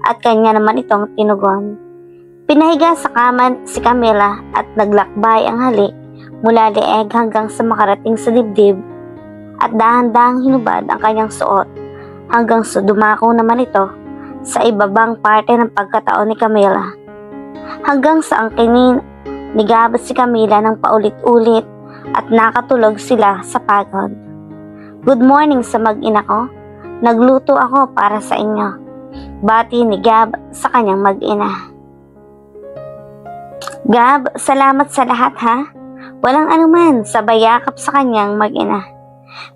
at kanya naman itong tinugon. Pinahiga sa kama si Camila at naglakbay ang halik mula leeg hanggang sa makarating sa dibdib at dahan-dahang hinubad ang kanyang suot hanggang sa dumako naman ito sa ibabang parte ng pagkataon ni Camila. Hanggang sa angkinin ni Gab si Camila ng paulit-ulit at nakatulog sila sa pagod. Good morning sa mag-ina ko. Nagluto ako para sa inyo. Bati ni Gab sa kanyang mag-ina. Gab, salamat sa lahat ha. Walang anuman, sabay yakap sa kanyang mag-ina.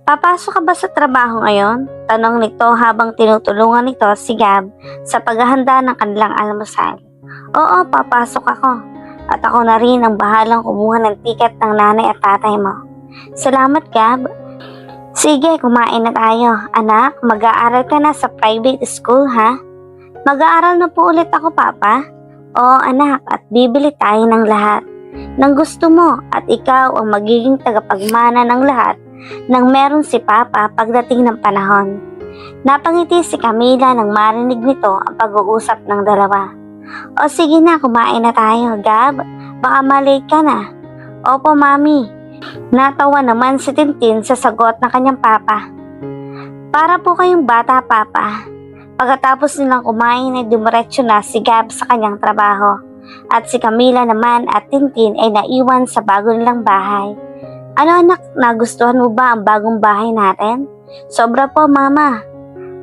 Papasok ka ba sa trabaho ngayon? Tanong nito habang tinutulungan nito si Gab sa paghahanda ng kanilang almusal. Oo, papasok ako. At ako na rin ang bahalang kumuha ng tiket ng nanay at tatay mo. Salamat Gab. Sige, kumain na tayo. Anak, mag-aaral ka na sa private school, ha? Mag-aaral na po ulit ako, Papa. Oo, anak, at bibili tayo ng lahat ng gusto mo at ikaw ang magiging tagapagmana ng lahat nang meron si Papa pagdating ng panahon. Napangiti si Camila nang marinig nito ang pag-uusap ng dalawa. O sige na, kumain na tayo, Gab. Baka malate ka na. Opo, Mami. Natawa naman si Tintin sa sagot ng kanyang papa. Para po kayong bata, Papa. Pagkatapos nilang kumain ay dumiretso na si Gab sa kanyang trabaho at si Camila naman at Tintin ay naiwan sa bago nilang bahay. Ano anak, nagustuhan mo ba ang bagong bahay natin? Sobra po Mama.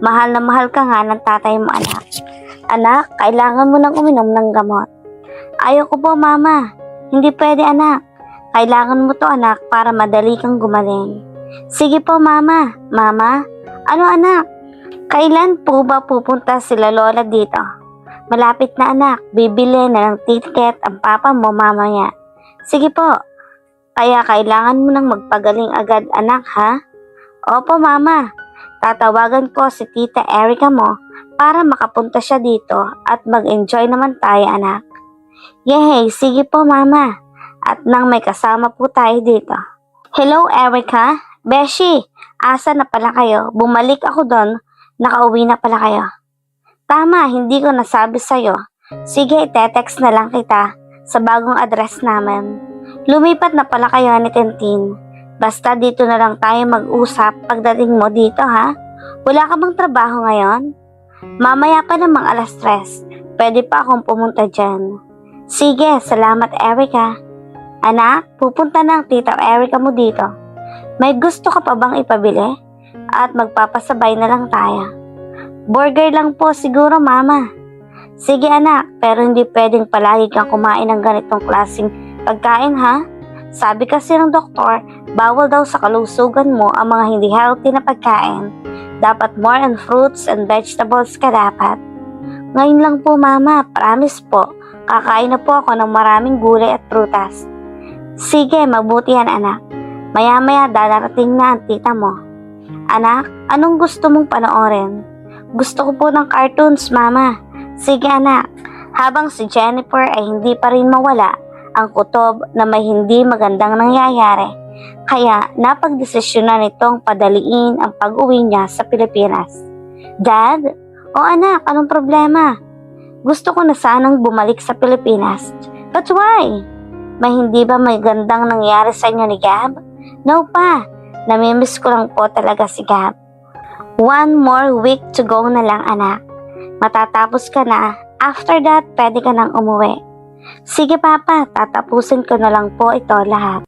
Mahal na mahal ka nga ng tatay mo anak. Anak, kailangan mo nang uminom ng gamot. Ayoko po Mama. Hindi pwede anak. Kailangan mo to anak para madali kang gumaling. Sige po Mama. Mama? Ano anak? Kailan po ba pupunta sila Lola dito? Malapit na anak. Bibili na ng ticket ang papa mo mamaya. Sige po. Kaya kailangan mo nang magpagaling agad anak ha? Opo Mama. Tatawagan ko si Tita Erica mo para makapunta siya dito at mag-enjoy naman tayo anak. Yehey, sige po Mama. At nang may kasama po tayo dito. Hello Erica, Beshi, asa na pala kayo? Bumalik ako doon, nakauwi na pala kayo. Tama, hindi ko nasabi sa'yo. Sige, text na lang kita sa bagong address namin. Lumipat na pala kayo ni Tintin. Basta dito na lang tayo mag-usap pagdating mo dito ha? Wala ka bang trabaho ngayon? Mamaya pa namang 3:00. Pwede pa akong pumunta dyan. Sige, salamat Erica. Anak, pupunta na ang Tita Erica mo dito. May gusto ka pa bang ipabili? At magpapasabay na lang tayo. Burger lang po siguro Mama. Sige anak, pero hindi pwedeng palagi kang kumain ng ganitong klaseng pagkain ha? Sabi kasi ng doktor, bawal daw sa kalusugan mo ang mga hindi healthy na pagkain. Dapat more on fruits and vegetables ka dapat. Ngayon lang po Mama, promise po. Kakain na po ako ng maraming gulay at prutas. Sige, mabuti yan anak. Maya-maya darating na ang tita mo. Anak, anong gusto mong panoorin? Gusto ko po ng cartoons, Mama. Sige anak. Habang si Jennifer ay hindi pa rin mawala ang kutob na may hindi magandang nangyayari. Kaya napagdesisyonan nitong padaliin ang pag-uwi niya sa Pilipinas. Dad? O anak, anong problema? Gusto ko na sanang bumalik sa Pilipinas. But why? May hindi ba may gandang nangyari sa inyo ni Gab? No pa. Namimiss ko lang po talaga si Gab. 1 more week to go na lang anak. Matatapos ka na After that, pwede ka nang umuwi. Sige papa, tatapusin ko na lang po ito lahat.